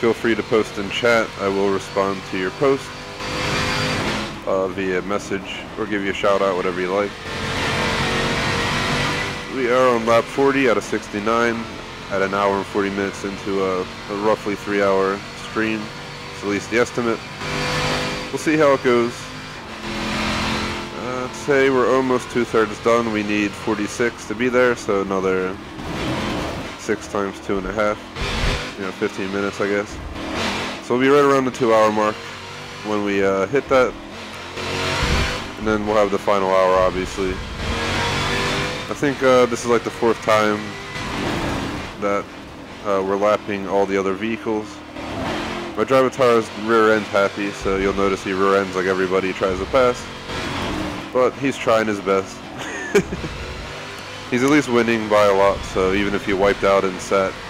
Feel free to post in chat. I will respond to your post via message or give you a shout out, whatever you like. We are on lap 40 out of 69 at an hour and 40 minutes into a roughly 3-hour stream. It's at least the estimate. We'll see how it goes. I'd say we're almost 2/3 done. We need 46 to be there, so another 6 times 2.5. 15 minutes, I guess. So we'll be right around the 2-hour mark when we hit that. And then we'll have the final hour, obviously. I think this is like the 4th time that we're lapping all the other vehicles. My Drivatar is rear end happy, so you'll notice he rear ends like everybody he tries to pass. But he's trying his best. He's at least winning by a lot, so even if he wiped out and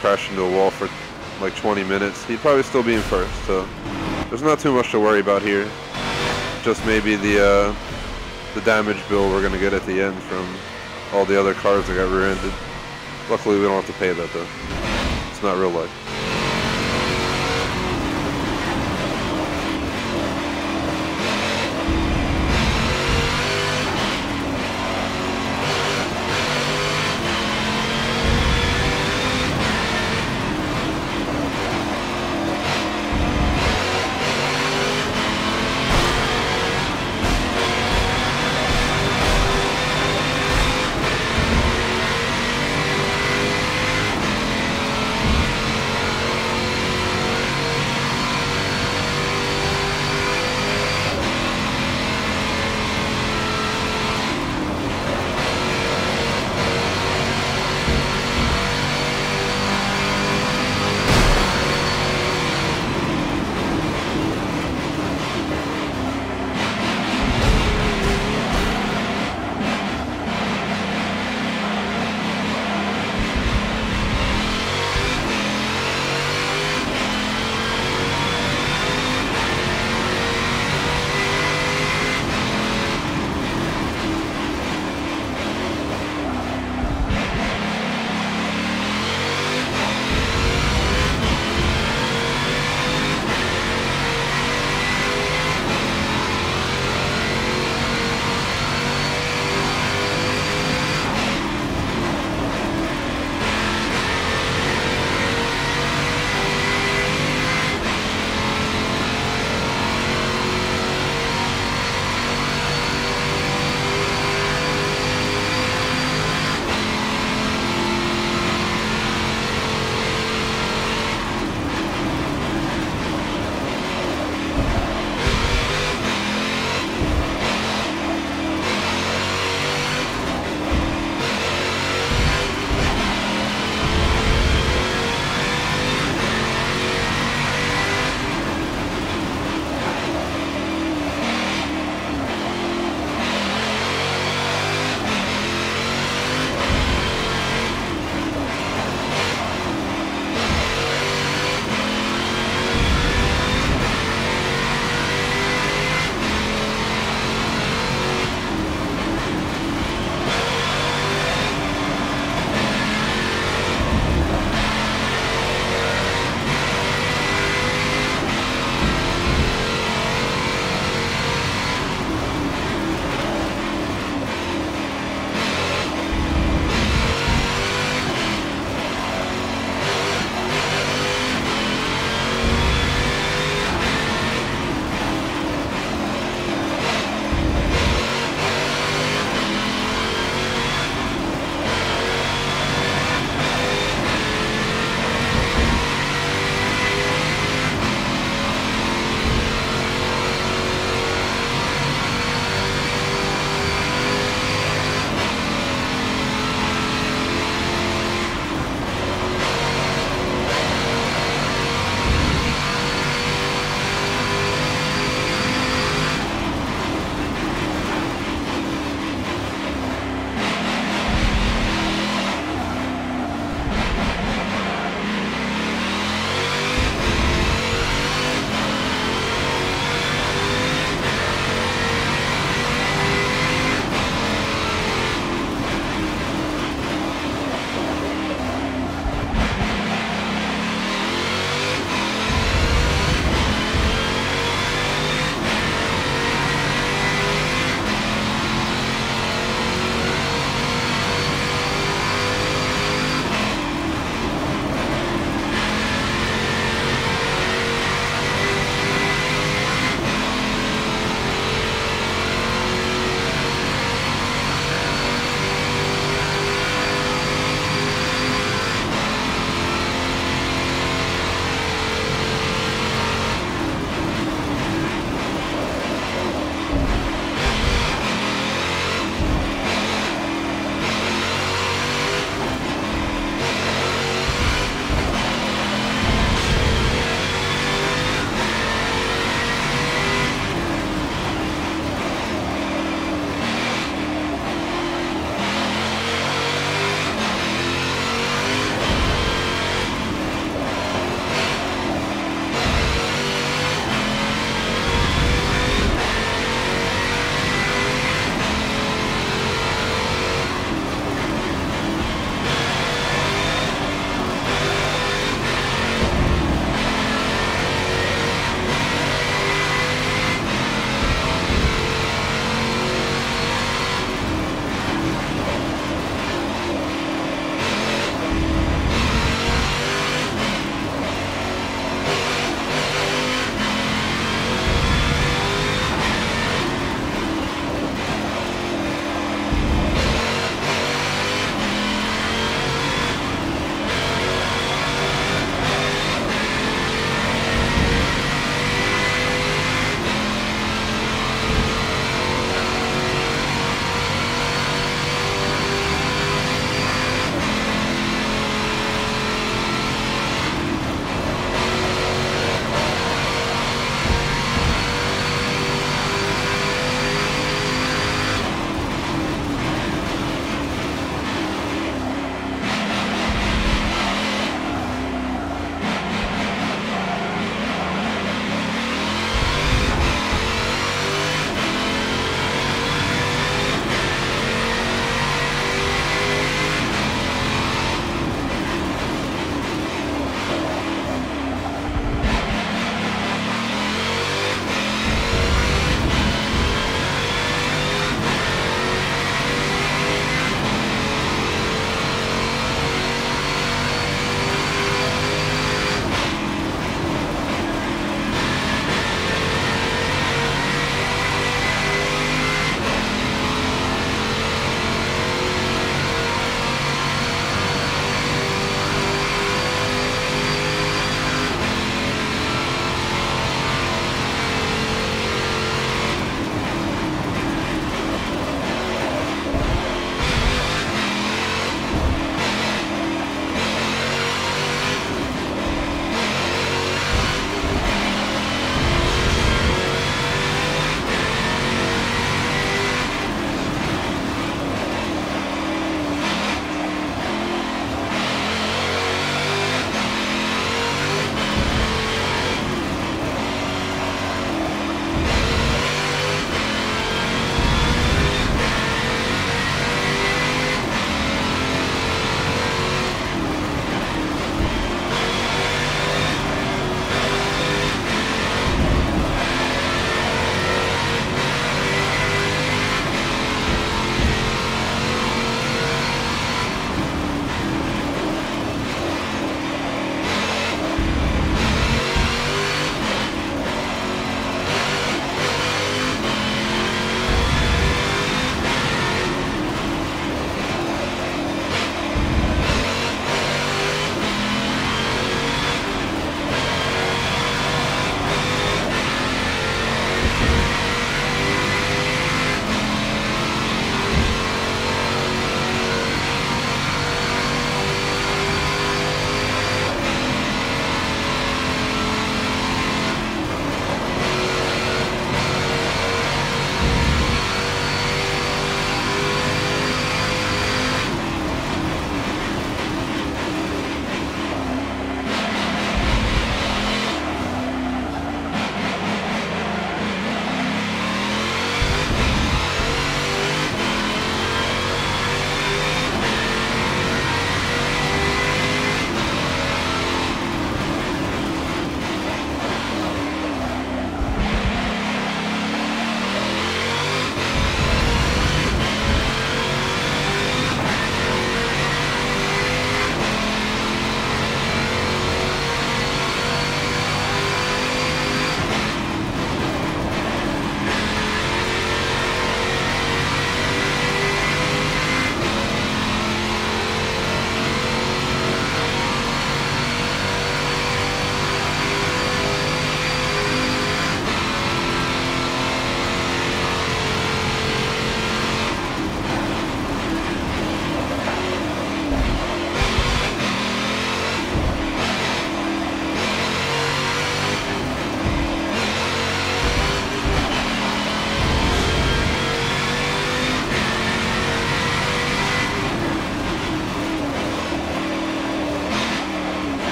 crashed into a wall for like 20 minutes, he'd probably still be in first. So there's not too much to worry about here. Just maybe the damage bill we're gonna get at the end from all the other cars that got rear-ended. Luckily we don't have to pay that though. It's not real life.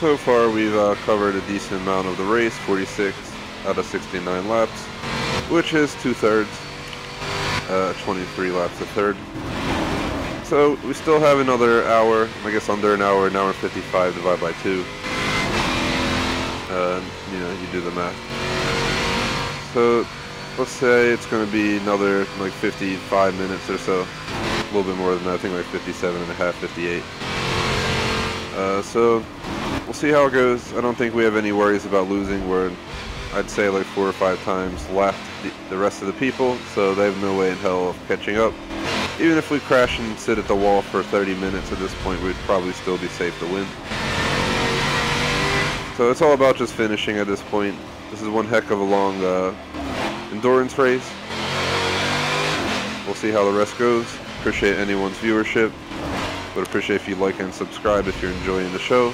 So far we've covered a decent amount of the race, 46 out of 69 laps, which is 2/3, 23 laps a third. So we still have another hour, I guess under an hour 55 divided by 2. You know, you do the math. So let's say it's going to be another like 55 minutes or so. A little bit more than that, I think like 57 and a half, 58. So we'll see how it goes. I don't think we have any worries about losing. We're, I'd say, like 4 or 5 times left the rest of the people, so they have no way in hell of catching up. Even if we crash and sit at the wall for 30 minutes at this point, we'd probably still be safe to win. So it's all about just finishing at this point. This is one heck of a long endurance race. We'll see how the rest goes. Appreciate anyone's viewership. Would appreciate if you like and subscribe if you're enjoying the show.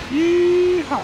Yeehaw!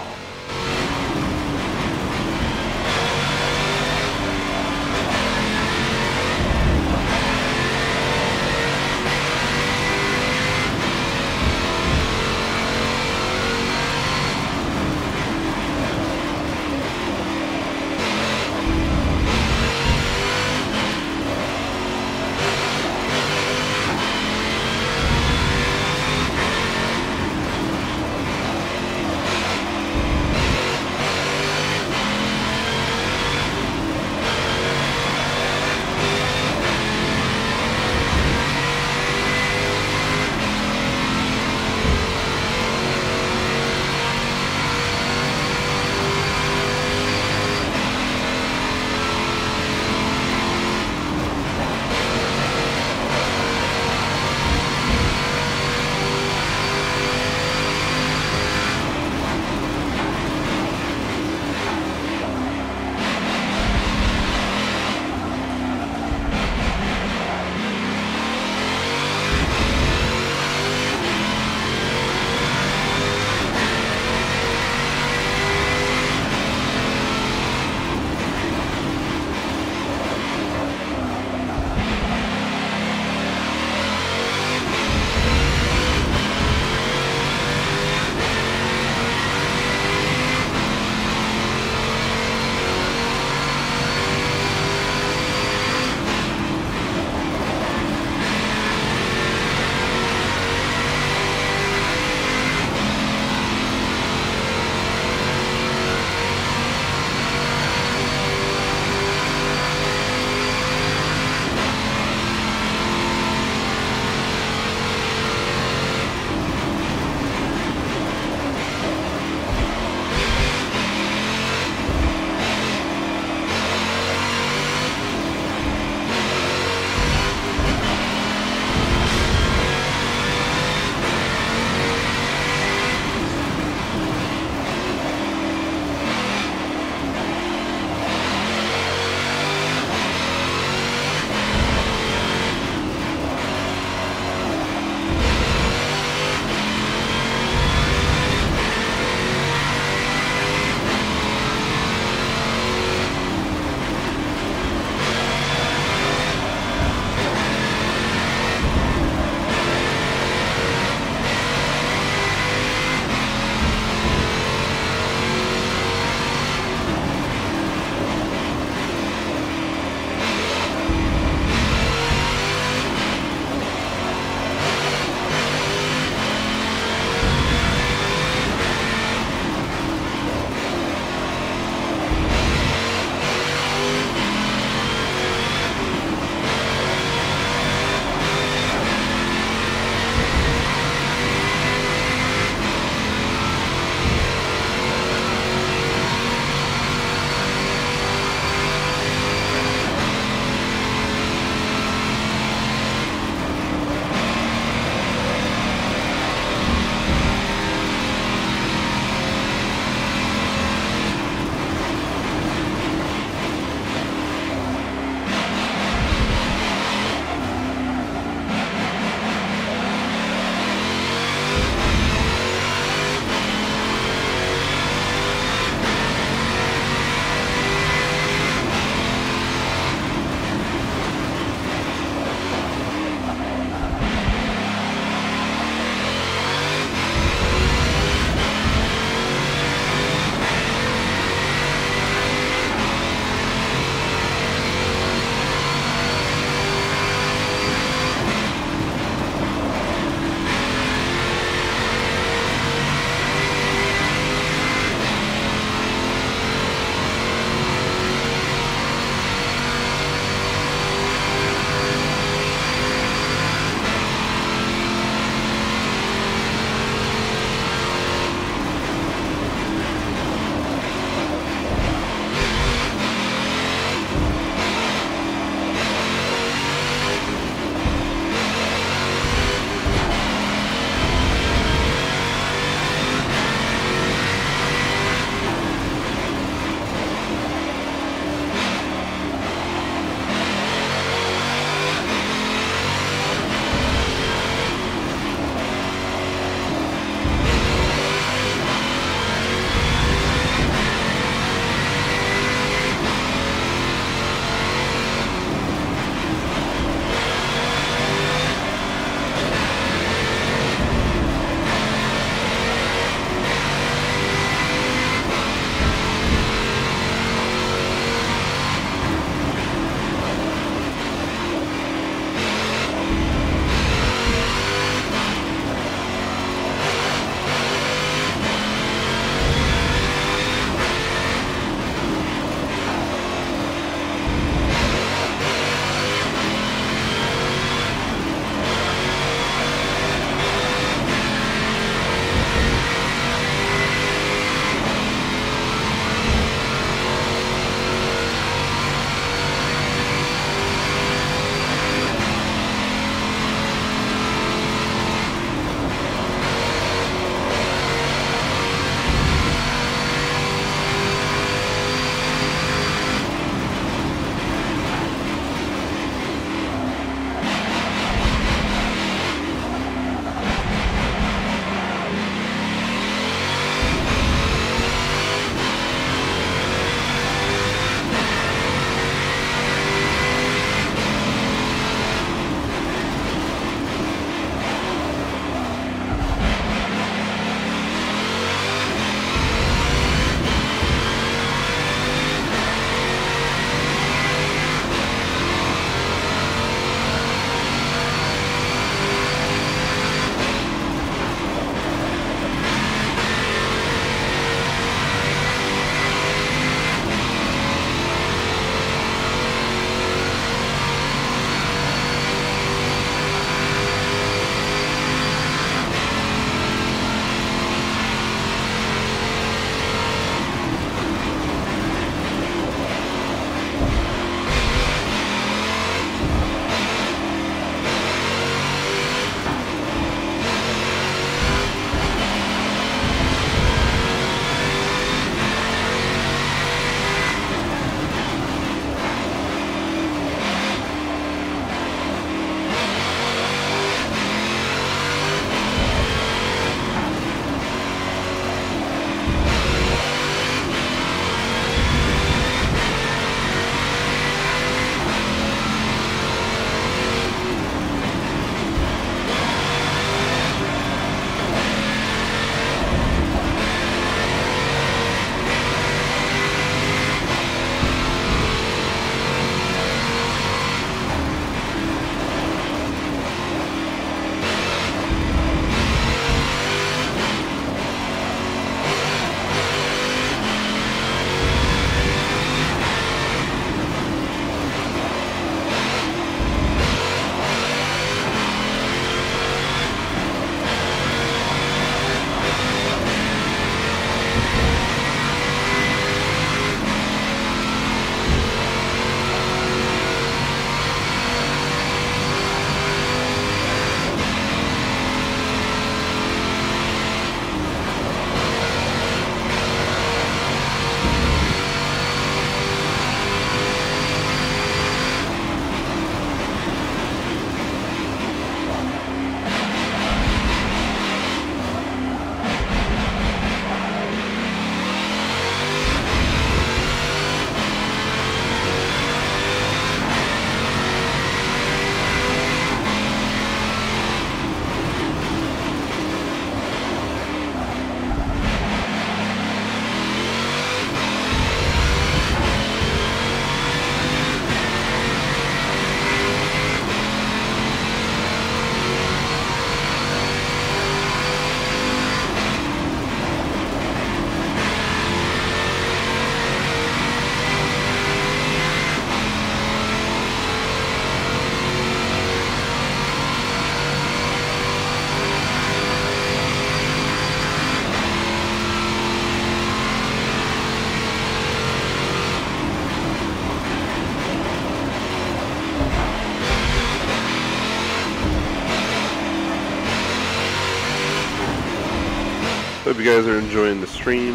Hope you guys are enjoying the stream.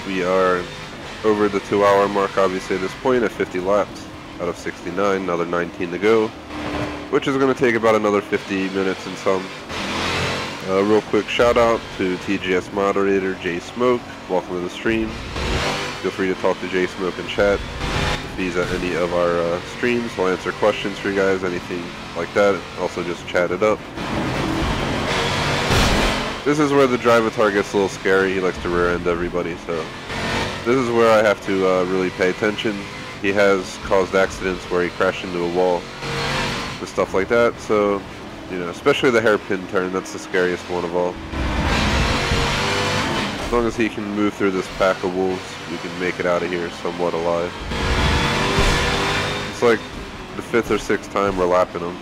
We are over the 2-hour mark, obviously, at this point, at 50 laps out of 69, another 19 to go, which is going to take about another 50 minutes and some. Real quick shout out to TGS moderator Jay Smoke. Welcome to the stream. Feel free to talk to Jay Smoke in chat if he's at any of our streams. We'll answer questions for you guys, anything like that. Also just chat it up. This is where the Drivatar gets a little scary. He likes to rear end everybody, so this is where I have to really pay attention. He has caused accidents where he crashed into a wall and stuff like that, so, you know, especially the hairpin turn, that's the scariest one of all. As long as he can move through this pack of wolves, we can make it out of here somewhat alive. It's like the 5th or 6th time we're lapping him.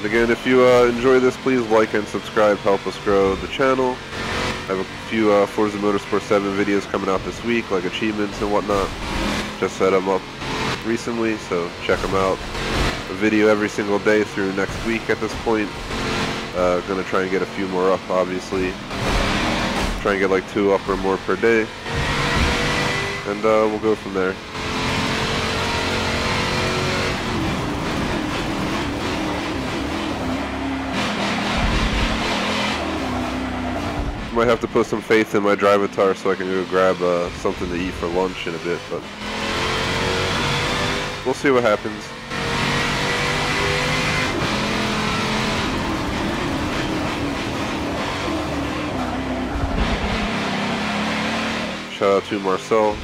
Again, if you enjoy this, please like and subscribe, help us grow the channel. I have a few Forza Motorsport 7 videos coming out this week, like achievements and whatnot. Just set them up recently, so check them out. A video every single day through next week at this point. Gonna try and get a few more up, obviously. Try and get like 2 up or more per day. And we'll go from there. Might have to put some faith in my Drivatar so I can go grab something to eat for lunch in a bit, but we'll see what happens. Shout out to Marcel.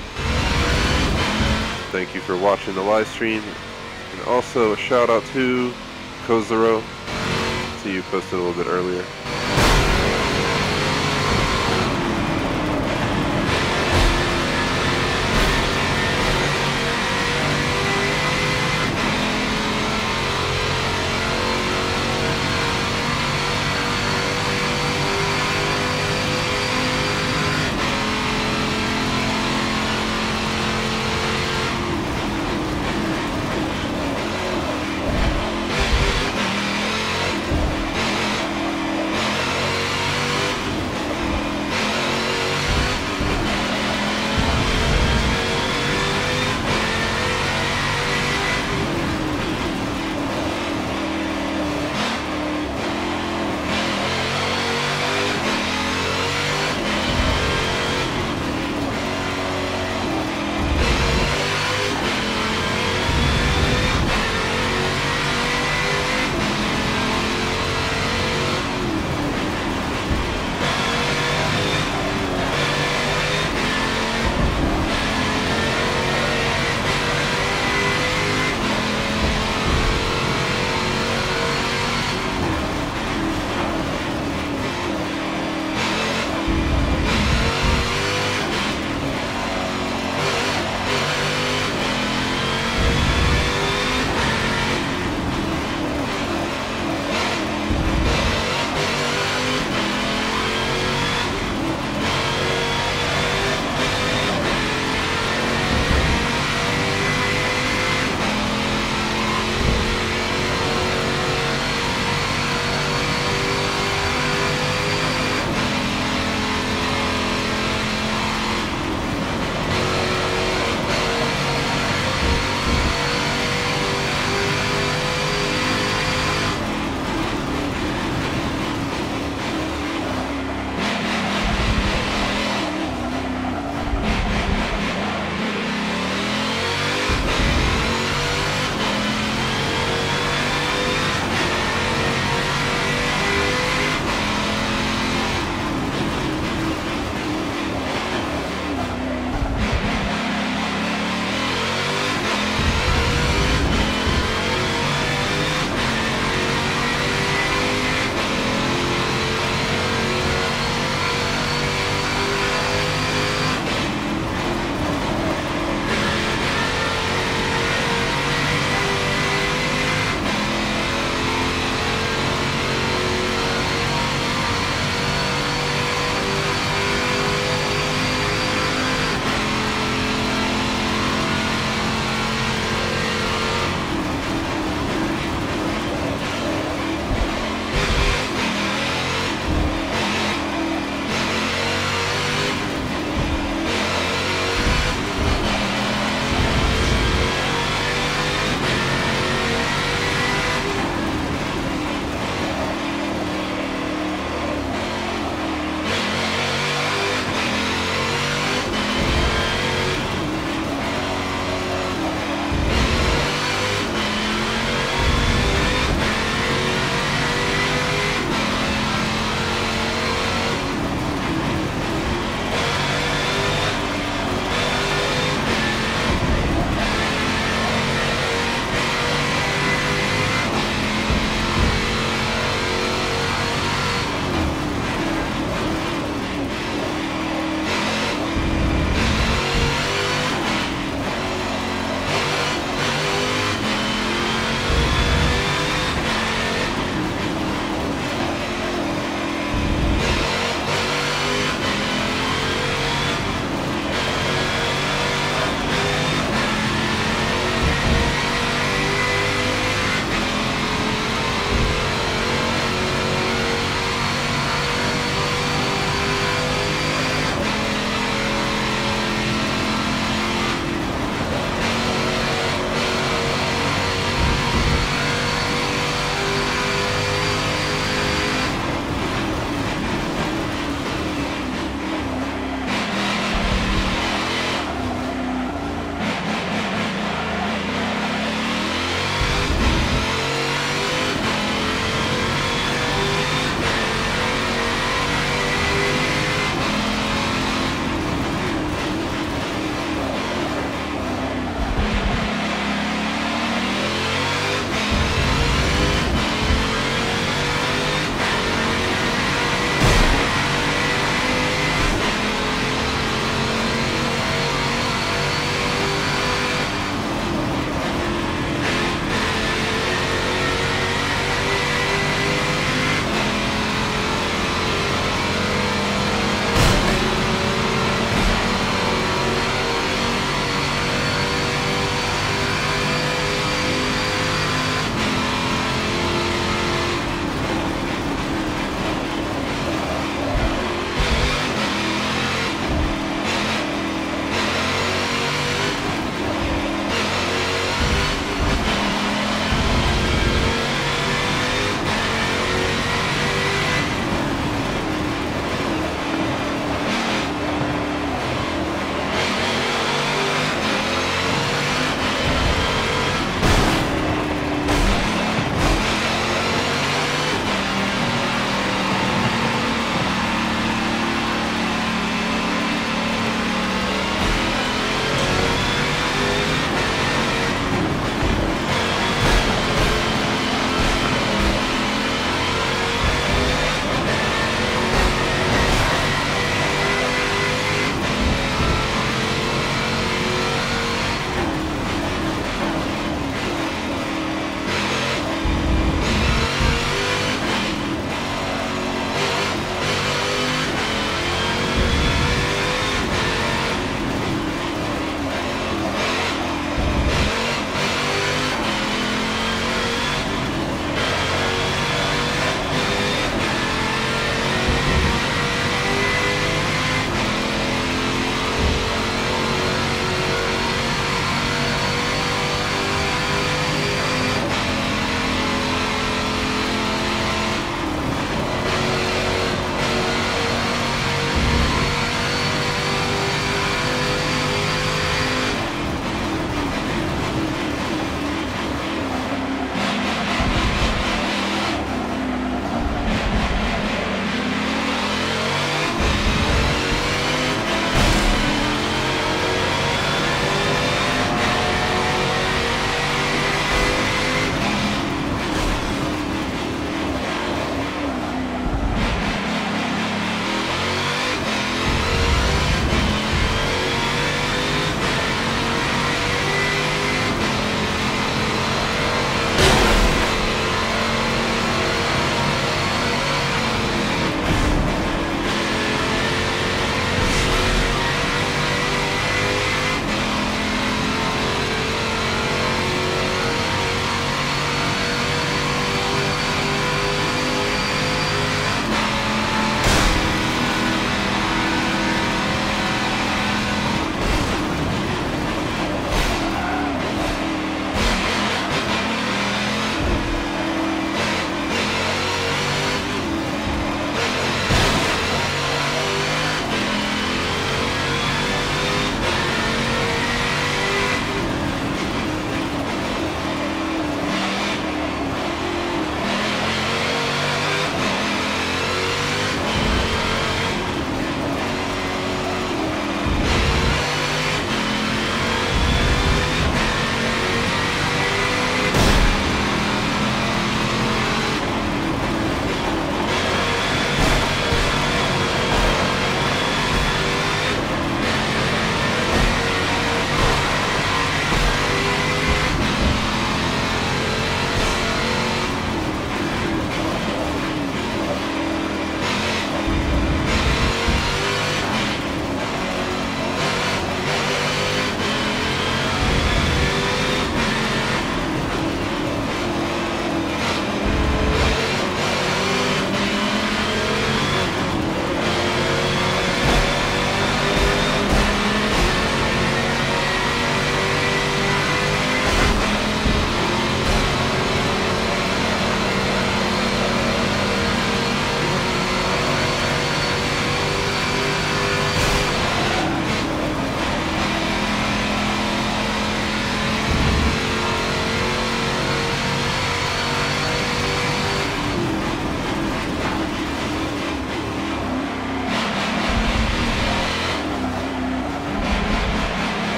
Thank you for watching the live stream. And also a shout out to Kozero. See you posted a little bit earlier.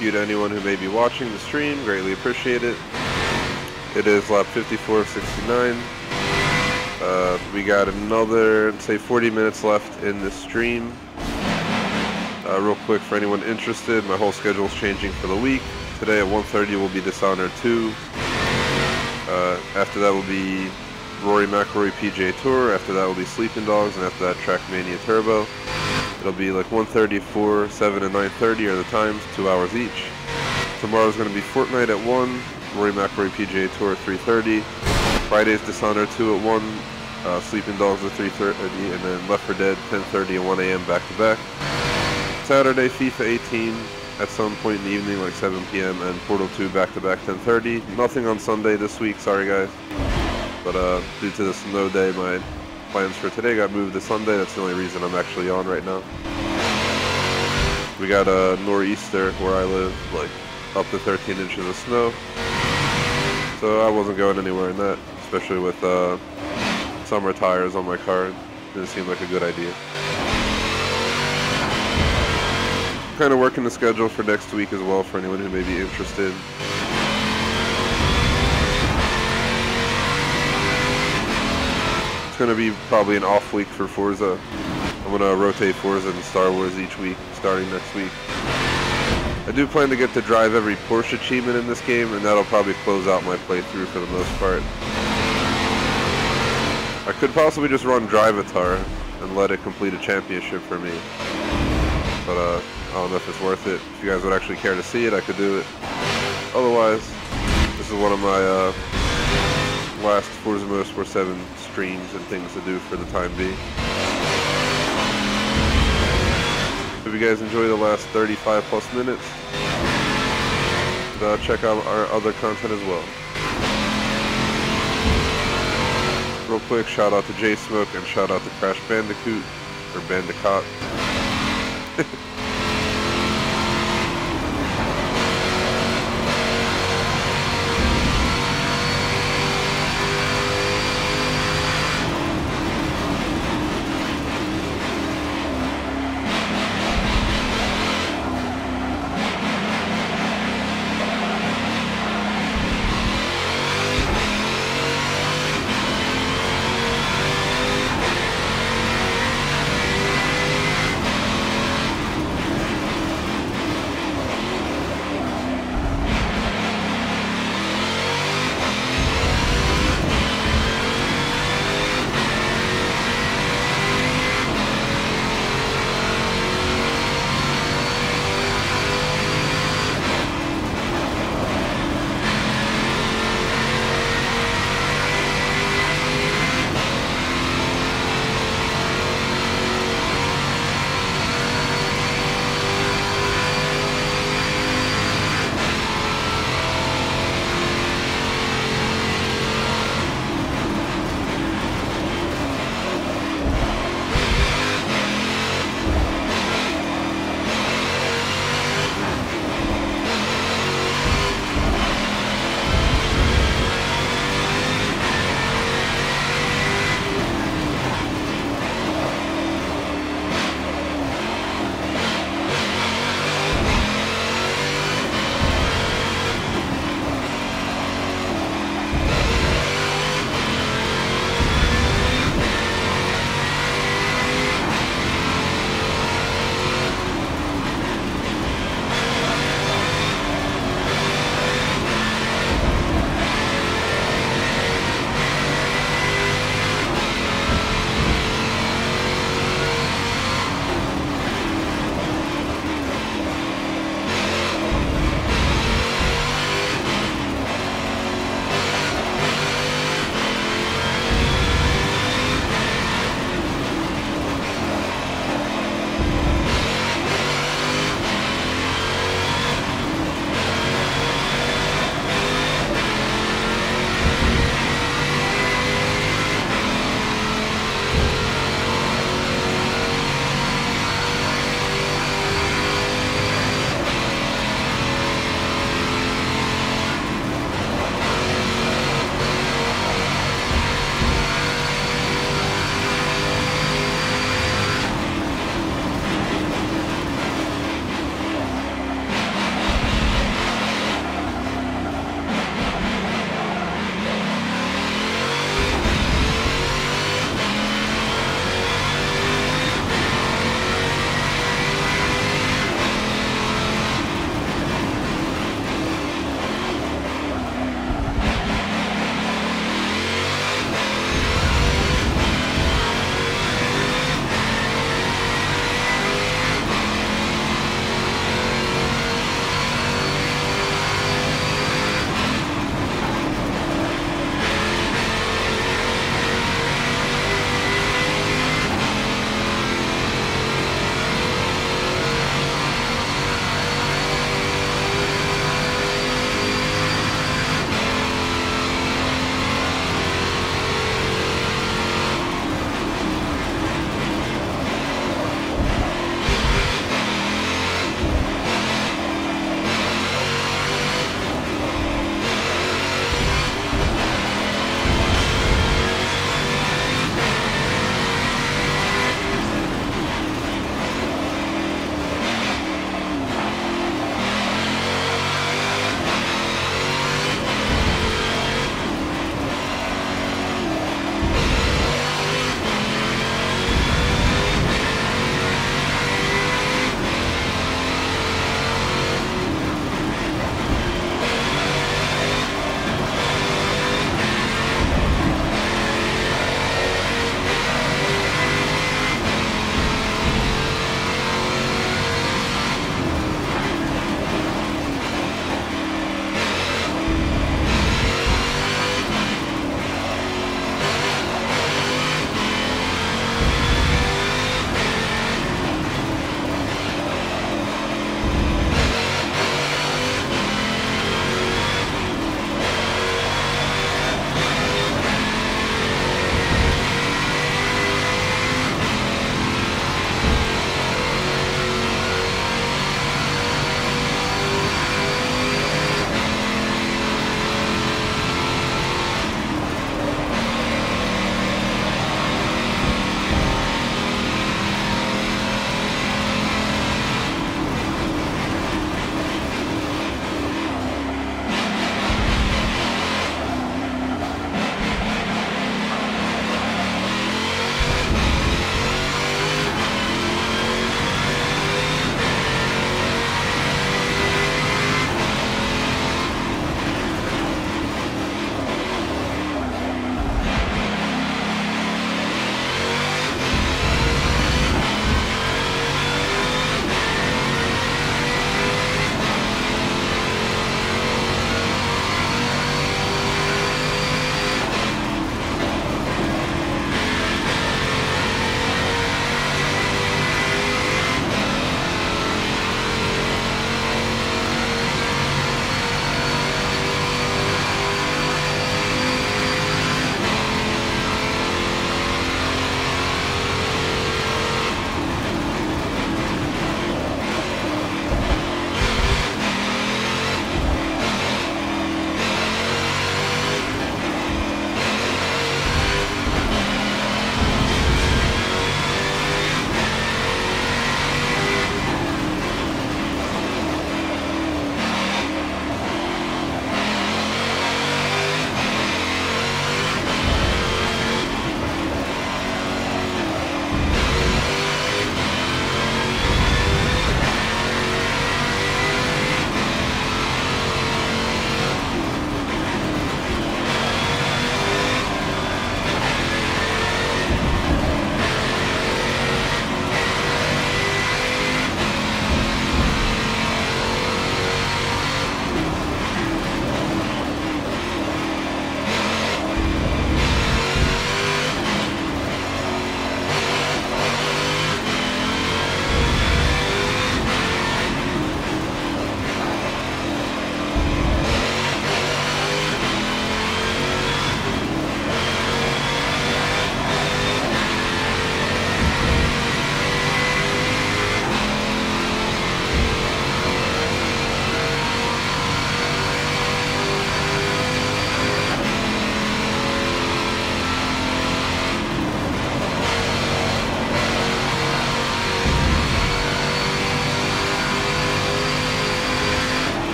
thank you to anyone who may be watching the stream. Greatly appreciate it. It is lap 54 of 69. We got another, say, 40 minutes left in this stream. Real quick, for anyone interested, my whole schedule is changing for the week. Today at 1:30 will be Dishonored 2. After that will be Rory McIlroy PGA Tour. After that will be Sleeping Dogs, and after that Trackmania Turbo. It'll be like 1:30, 4, 7, and 9:30 are the times, 2 hours each. Tomorrow's going to be Fortnite at 1, Rory McIlroy PGA Tour at 3:30. Friday's Dishonored 2 at 1, Sleeping Dogs at 3:30, and then Left 4 Dead 10:30 and 1 a.m. back to back. Saturday, FIFA 18 at some point in the evening, like 7 p.m., and Portal 2 back-to-back 10:30. Nothing on Sunday this week, sorry guys. But due to the snow day, my plans for today got moved to Sunday. That's the only reason I'm actually on right now. We got a nor'easter where I live, like up to 13 inches of snow. So I wasn't going anywhere in that, especially with summer tires on my car. Didn't seem like a good idea. Kind of working the schedule for next week as well for anyone who may be interested. It's going to be probably an off week for Forza. I'm going to rotate Forza and Star Wars each week starting next week. I do plan to get to drive every Porsche achievement in this game, and that'll probably close out my playthrough for the most part. I could possibly just run Drivatar and let it complete a championship for me. But I don't know if it's worth it. If you guys would actually care to see it, I could do it. Otherwise, this is one of my last Forza Motorsport 7 streams and things to do for the time being. If you guys enjoy the last 35 plus minutes, check out our other content as well. Real quick, shout out to J-Smoke and shout out to Crash Bandicoot, or Bandicoot.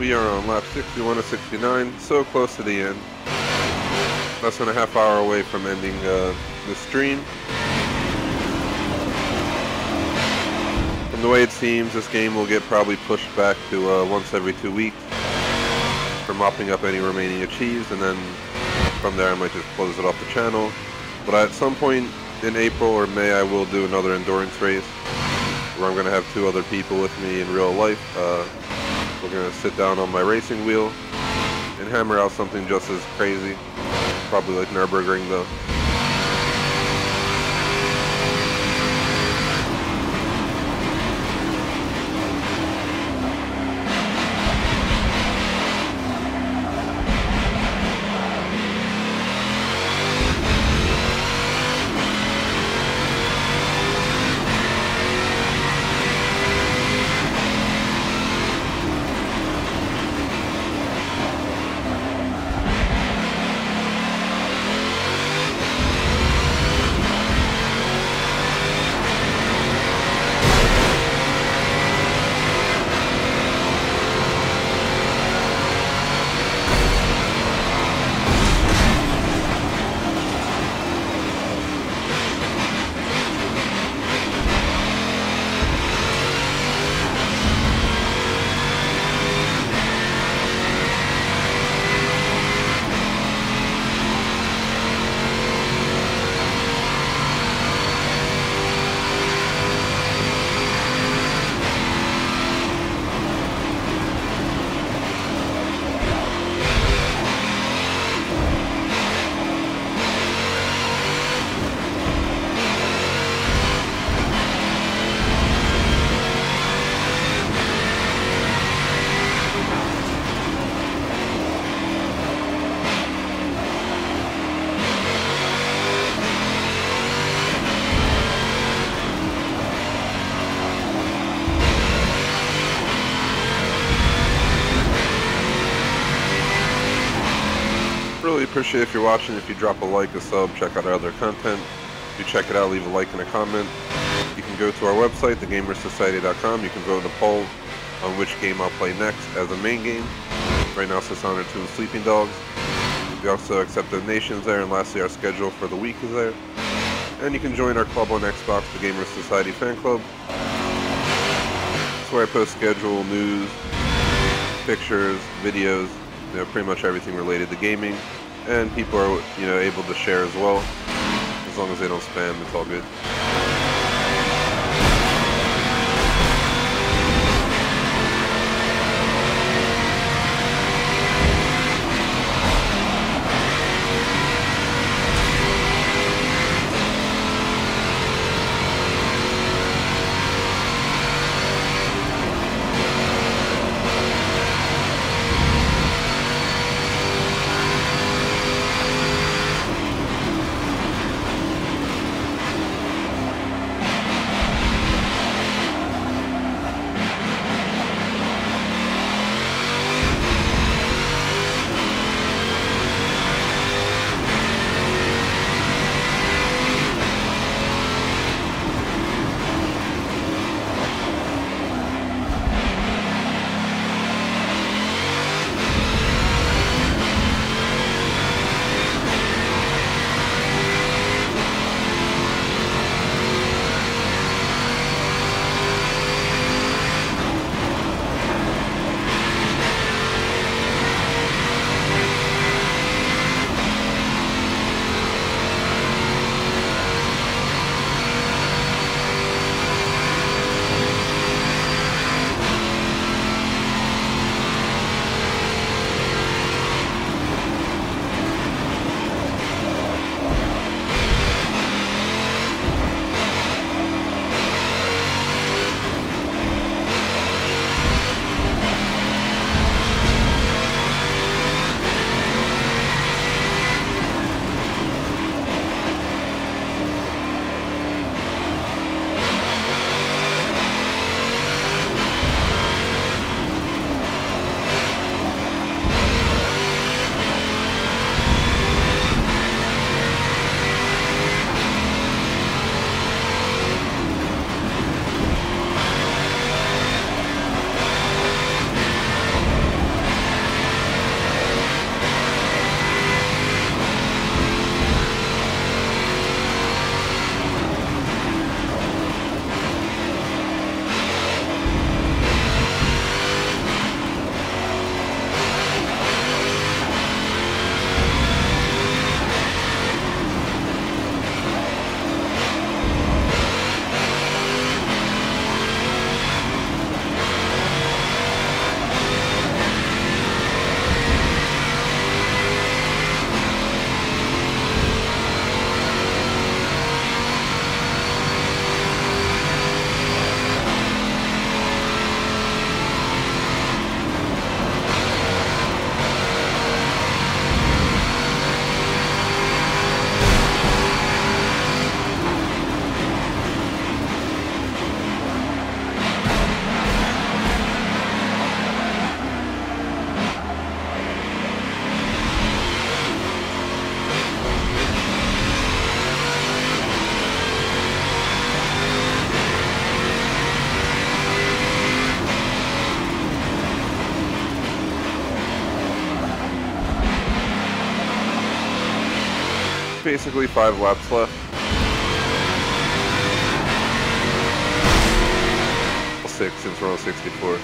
We are on lap 61 of 69, so close to the end. Less than a half hour away from ending the stream. From the way it seems, this game will get probably pushed back to once every 2 weeks for mopping up any remaining achieves, and then from there I might just close it off the channel. But at some point in April or May, I will do another endurance race where I'm going to have 2 other people with me in real life. We're going to sit down on my racing wheel and hammer out something just as crazy. Probably like Nürburgring though. Really appreciate if you're watching. If you drop a like, a sub, check out our other content. If you check it out, leave a like and a comment. You can go to our website, thegamersociety.com. You can vote in a poll on which game I'll play next as a main game. Right now, Sasana 2 and Sleeping Dogs. We also accept donations there, and lastly, our schedule for the week is there. And you can join our club on Xbox, the Gamers Society Fan Club. That's where I post schedule, news, pictures, videos, pretty much everything related to gaming, and people are able to share as well. As long as they don't spam, it's all good. basically 5 laps left. 6 since we're on 64.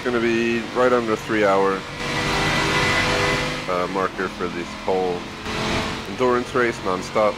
Going to be right under 3-hour marker for this whole endurance race, non-stop.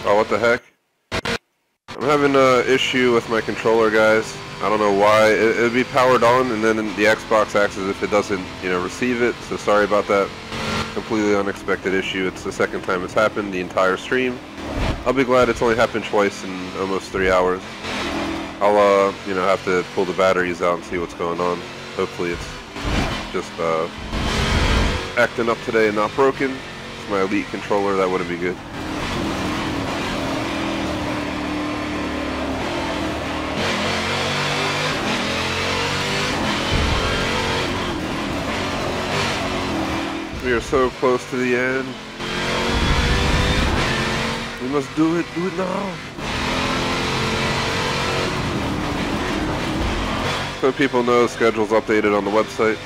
Oh, what the heck? I'm having an issue with my controller, guys. I don't know why. It'll be powered on, and then the Xbox acts as if it doesn't, receive it. So sorry about that. Completely unexpected issue. It's the second time it's happened the entire stream. I'll be glad it's only happened twice in almost 3 hours. I'll, have to pull the batteries out and see what's going on. Hopefully it's just acting up today and not broken. It's my Elite controller. That wouldn't be good. We are so close to the end. We must do it now. So people know, schedule's updated on the website.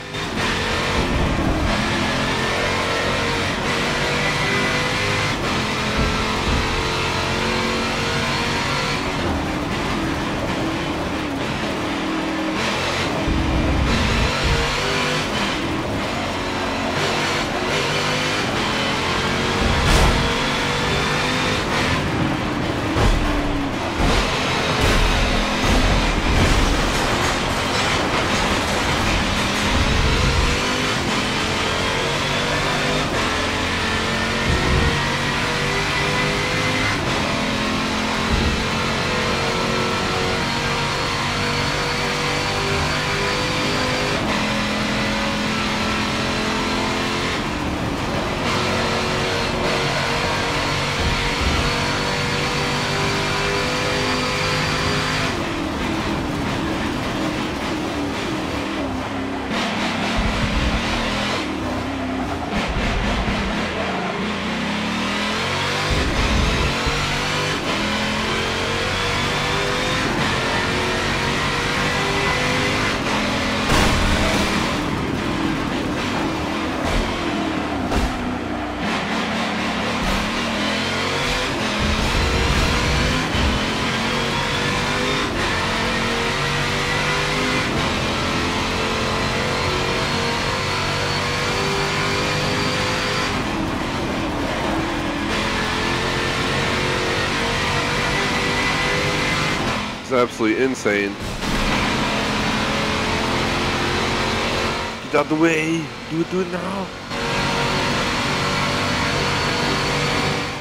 absolutely insane. Get out the way! Do it now!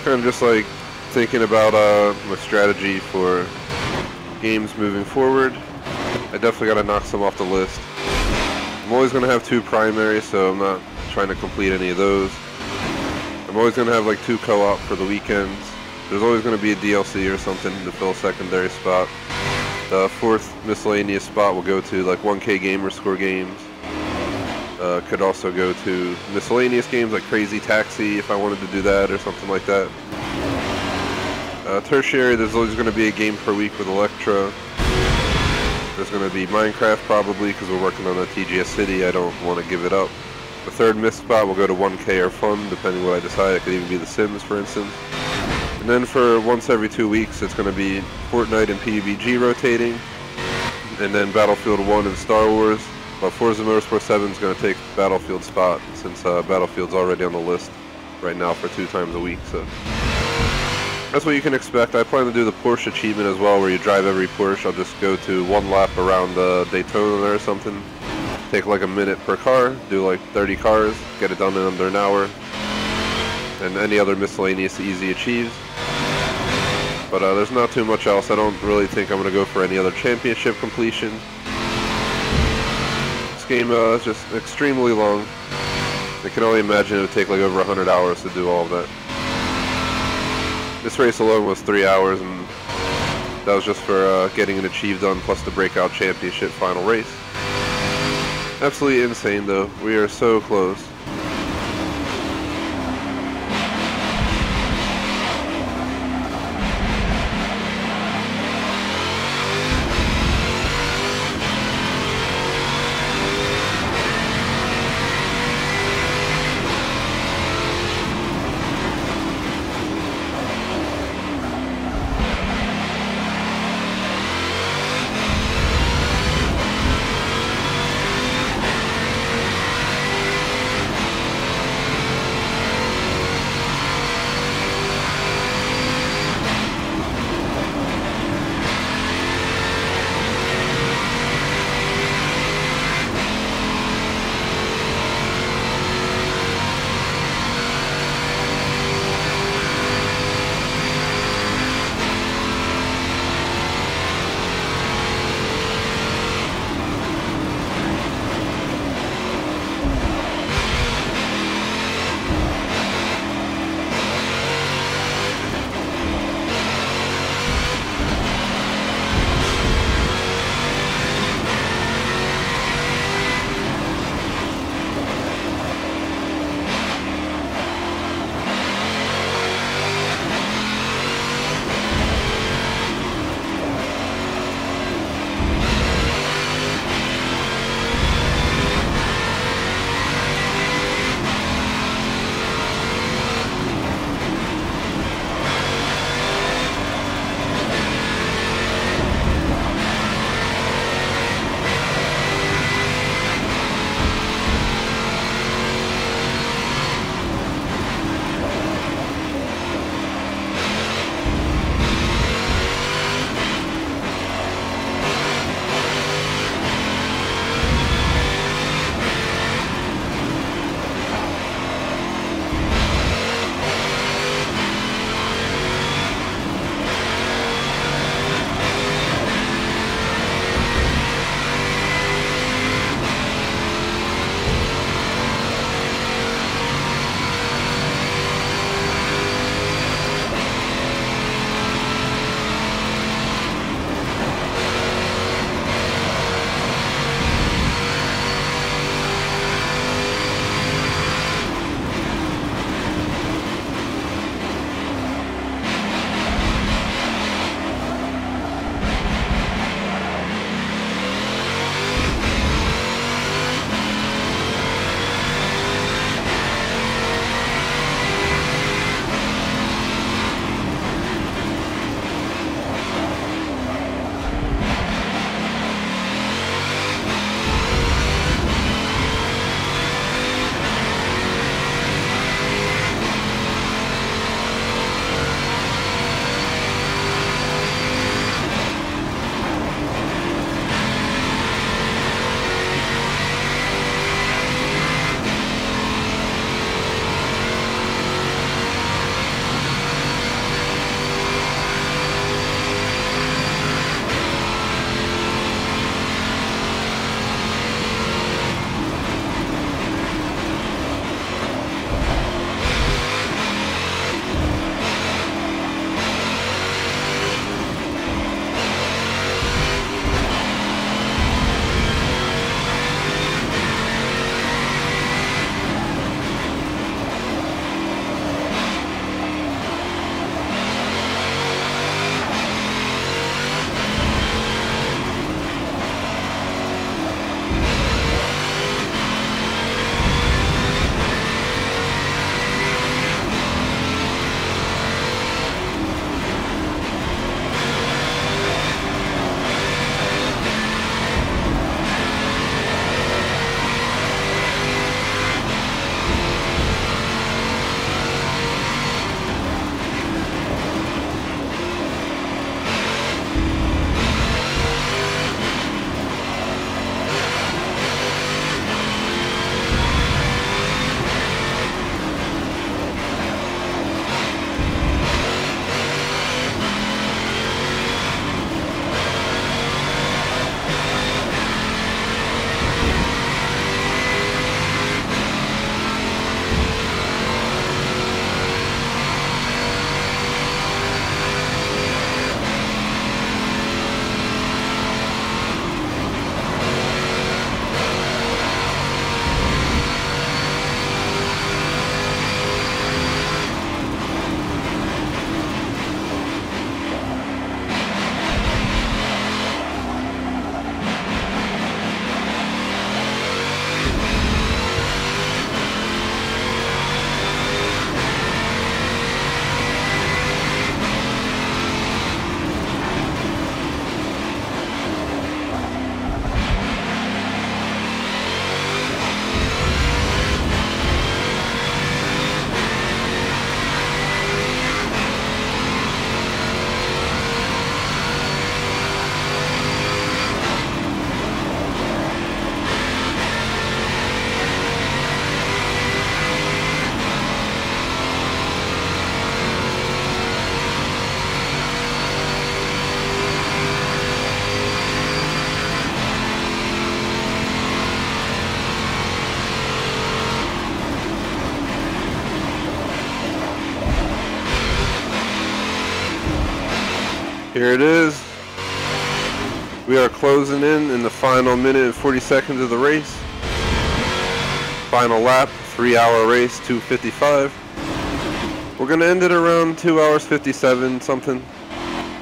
Kind of just like thinking about my strategy for games moving forward. I definitely got to knock some off the list. I'm always going to have 2 primaries, so I'm not trying to complete any of those. I'm always going to have like 2 co-op for the weekends. There's always going to be a DLC or something to fill a secondary spot. The 4th miscellaneous spot will go to like 1K gamer score games. Could also go to miscellaneous games like Crazy Taxi if I wanted to do that or something like that. Tertiary, there's always going to be a game per week with Electra. There's going to be Minecraft probably because we're working on a TGS City. I don't want to give it up. The 3rd missed spot will go to 1K or Fun, depending what I decide. It could even be The Sims, for instance. And then for once every 2 weeks, it's going to be Fortnite and PUBG rotating. And then Battlefield 1 and Star Wars. But Forza Motorsport 7 is going to take Battlefield's spot since Battlefield's already on the list right now for 2 times a week. So that's what you can expect. I plan to do the Porsche achievement as well, where you drive every Porsche. I'll just go to 1 lap around Daytona or something. Take like a minute per car, do like 30 cars, get it done in under an hour. And any other miscellaneous easy achieves. But there's not too much else. I don't really think I'm going to go for any other championship completion. This game is just extremely long. I can only imagine it would take like over 100 hours to do all of that. This race alone was 3 hours, and that was just for getting an achieve done plus the breakout championship final race. Absolutely insane though. We are so close. Here it is. We are closing in the final minute and 40 seconds of the race. Final lap, 3-hour race, 2:55. We're gonna end it around 2 hours 57 something.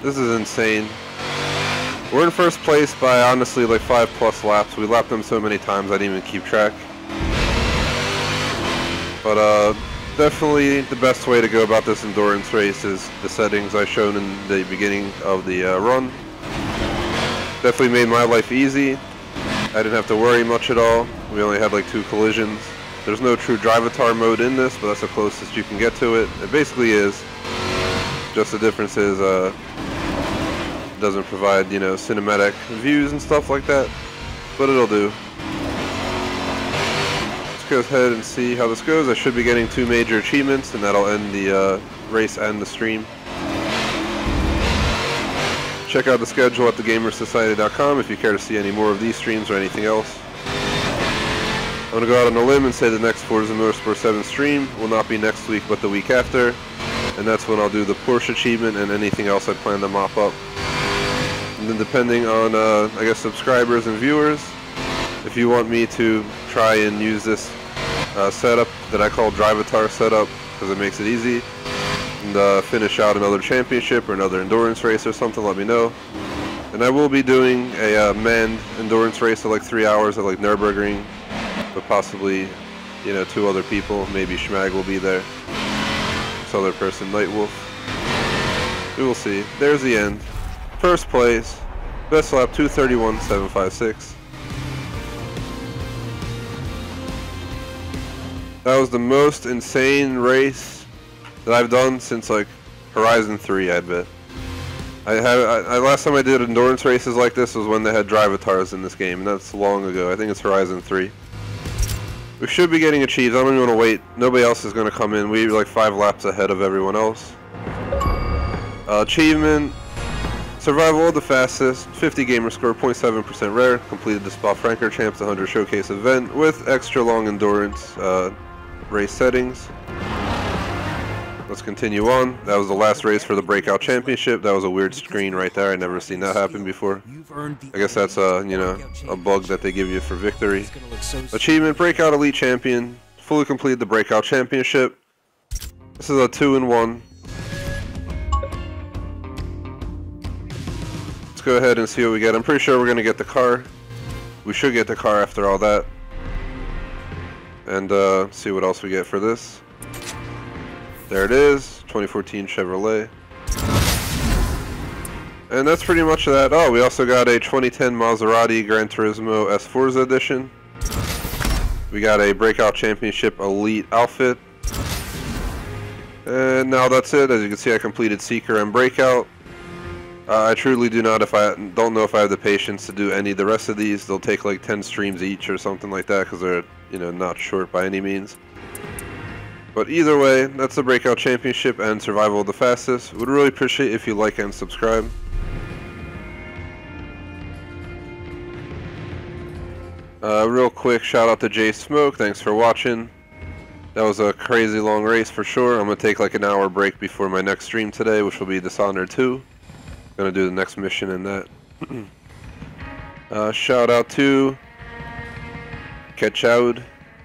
This is insane. We're in first place by honestly like 5+ laps. We lapped them so many times I didn't even keep track. But definitely the best way to go about this endurance race is the settings I showed in the beginning of the run. Definitely made my life easy. I didn't have to worry much at all. We only had like 2 collisions. There's no true Drivatar mode in this, but that's the closest you can get to it. It basically is. Just the difference is it doesn't provide, you know, cinematic views and stuff like that, but it'll do. Let's go ahead and see how this goes. I should be getting 2 major achievements, and that'll end the race and the stream. Check out the schedule at thegamersociety.com if you care to see any more of these streams or anything else. I'm going to go out on a limb and say the next Forza Motorsport 7 stream will not be next week but the week after, and that's when I'll do the Porsche achievement and anything else I plan to mop up. And then depending on, I guess, subscribers and viewers, if you want me to try and use this setup that I call Drivatar setup because it makes it easy, and finish out another championship or another endurance race or something, let me know. And I will be doing a manned endurance race of like 3 hours at like Nürburgring, but possibly, you know, 2 other people. Maybe Schmag will be there. This other person, Nightwolf. We will see. There's the end. First place, best lap 2:31.756. That was the most insane race that I've done since like Horizon 3, I bet. Last time I did endurance races like this was when they had Drivatars in this game, and that's long ago. I think it's Horizon 3. We should be getting achieved. I don't even want to wait. Nobody else is going to come in. We're like 5 laps ahead of everyone else. Achievement: survival of the fastest, 50 gamer score, 0.7% rare, completed the Spa-Francorchamps 100 showcase event with extra long endurance race settings. Let's continue on. That was the last race for the Breakout Championship. That was a weird screen right there. I never seen that happen before. I guess that's you know, a bug that they give you for victory. Achievement: Breakout Elite Champion. Fully completed the Breakout Championship. This is a 2-in-1. Let's go ahead and see what we get. I'm pretty sure we're going to get the car. We should get the car after all that. And see what else we get for this. There it is, 2014 Chevrolet. And that's pretty much that. Oh, we also got a 2010 Maserati Gran Turismo S Forza edition. We got a Breakout Championship Elite outfit. And now that's it. As you can see, I completed Seeker and Breakout. I truly do not, don't know if I have the patience to do any of the rest of these. They'll take like 10 streams each or something like that because they're, you know, not short by any means. But either way, that's the Breakout Championship and Survival of the Fastest. Would really appreciate if you like and subscribe. Real quick shout out to Jay Smoke. Thanks for watching. That was a crazy long race for sure. I'm going to take like an hour break before my next stream today, which will be Dishonored 2. Going to do the next mission in that. Shout out to Ketchoud.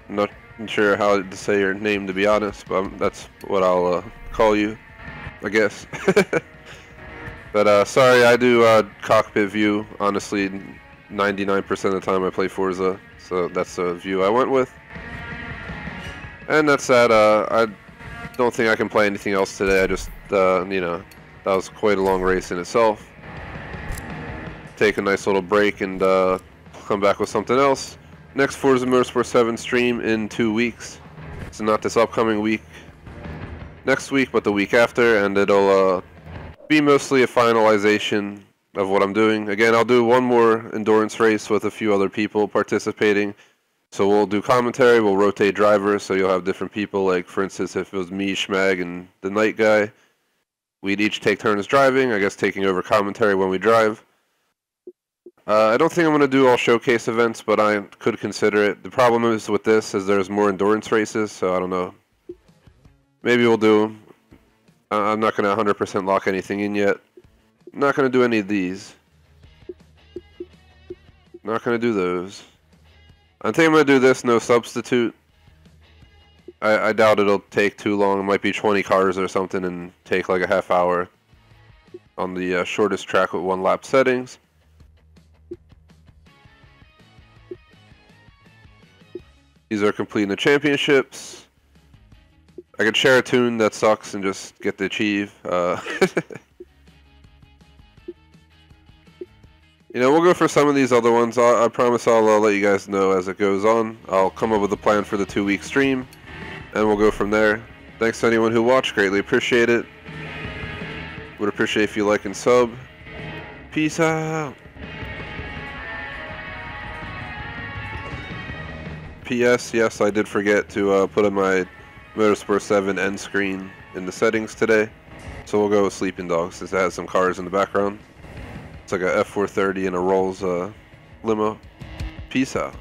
I'm not sure how to say your name, to be honest, but that's what I'll call you, I guess. But sorry, I do cockpit view. Honestly, 99% of the time I play Forza, so that's the view I went with. And that's that. I don't think I can play anything else today. I just, you know, that was quite a long race in itself. Take a nice little break and come back with something else. Next Forza Motorsport 7 stream in 2 weeks. So not this upcoming week, next week, but the week after, and it'll be mostly a finalization of what I'm doing. Again, I'll do one more endurance race with a few other people participating. So we'll do commentary, we'll rotate drivers, so you'll have different people. Like, for instance, if it was me, Schmag, and the night guy, we'd each take turns driving, I guess taking over commentary when we drive. I don't think I'm going to do all showcase events, but I could consider it. The problem is with this is there's more endurance races, so I don't know. Maybe we'll do them. I'm not going to 100% lock anything in yet. Not going to do any of these. Not going to do those. I think I'm going to do this, no substitute. I doubt it'll take too long. It might be 20 cars or something and take like a half hour on the shortest track with 1 lap settings. These are completing the championships. I could share a tune that sucks and just get the achieve. You know, we'll go for some of these other ones. I promise I'll let you guys know as it goes on. I'll come up with a plan for the 2-week stream, and we'll go from there. Thanks to anyone who watched. Greatly appreciate it. Would appreciate if you like and sub. Peace out. P.S. Yes, I did forget to put in my Motorsport 7 end screen in the settings today. So we'll go with Sleeping Dogs since it has some cars in the background. It's like a F430 and a Rolls limo. Peace out.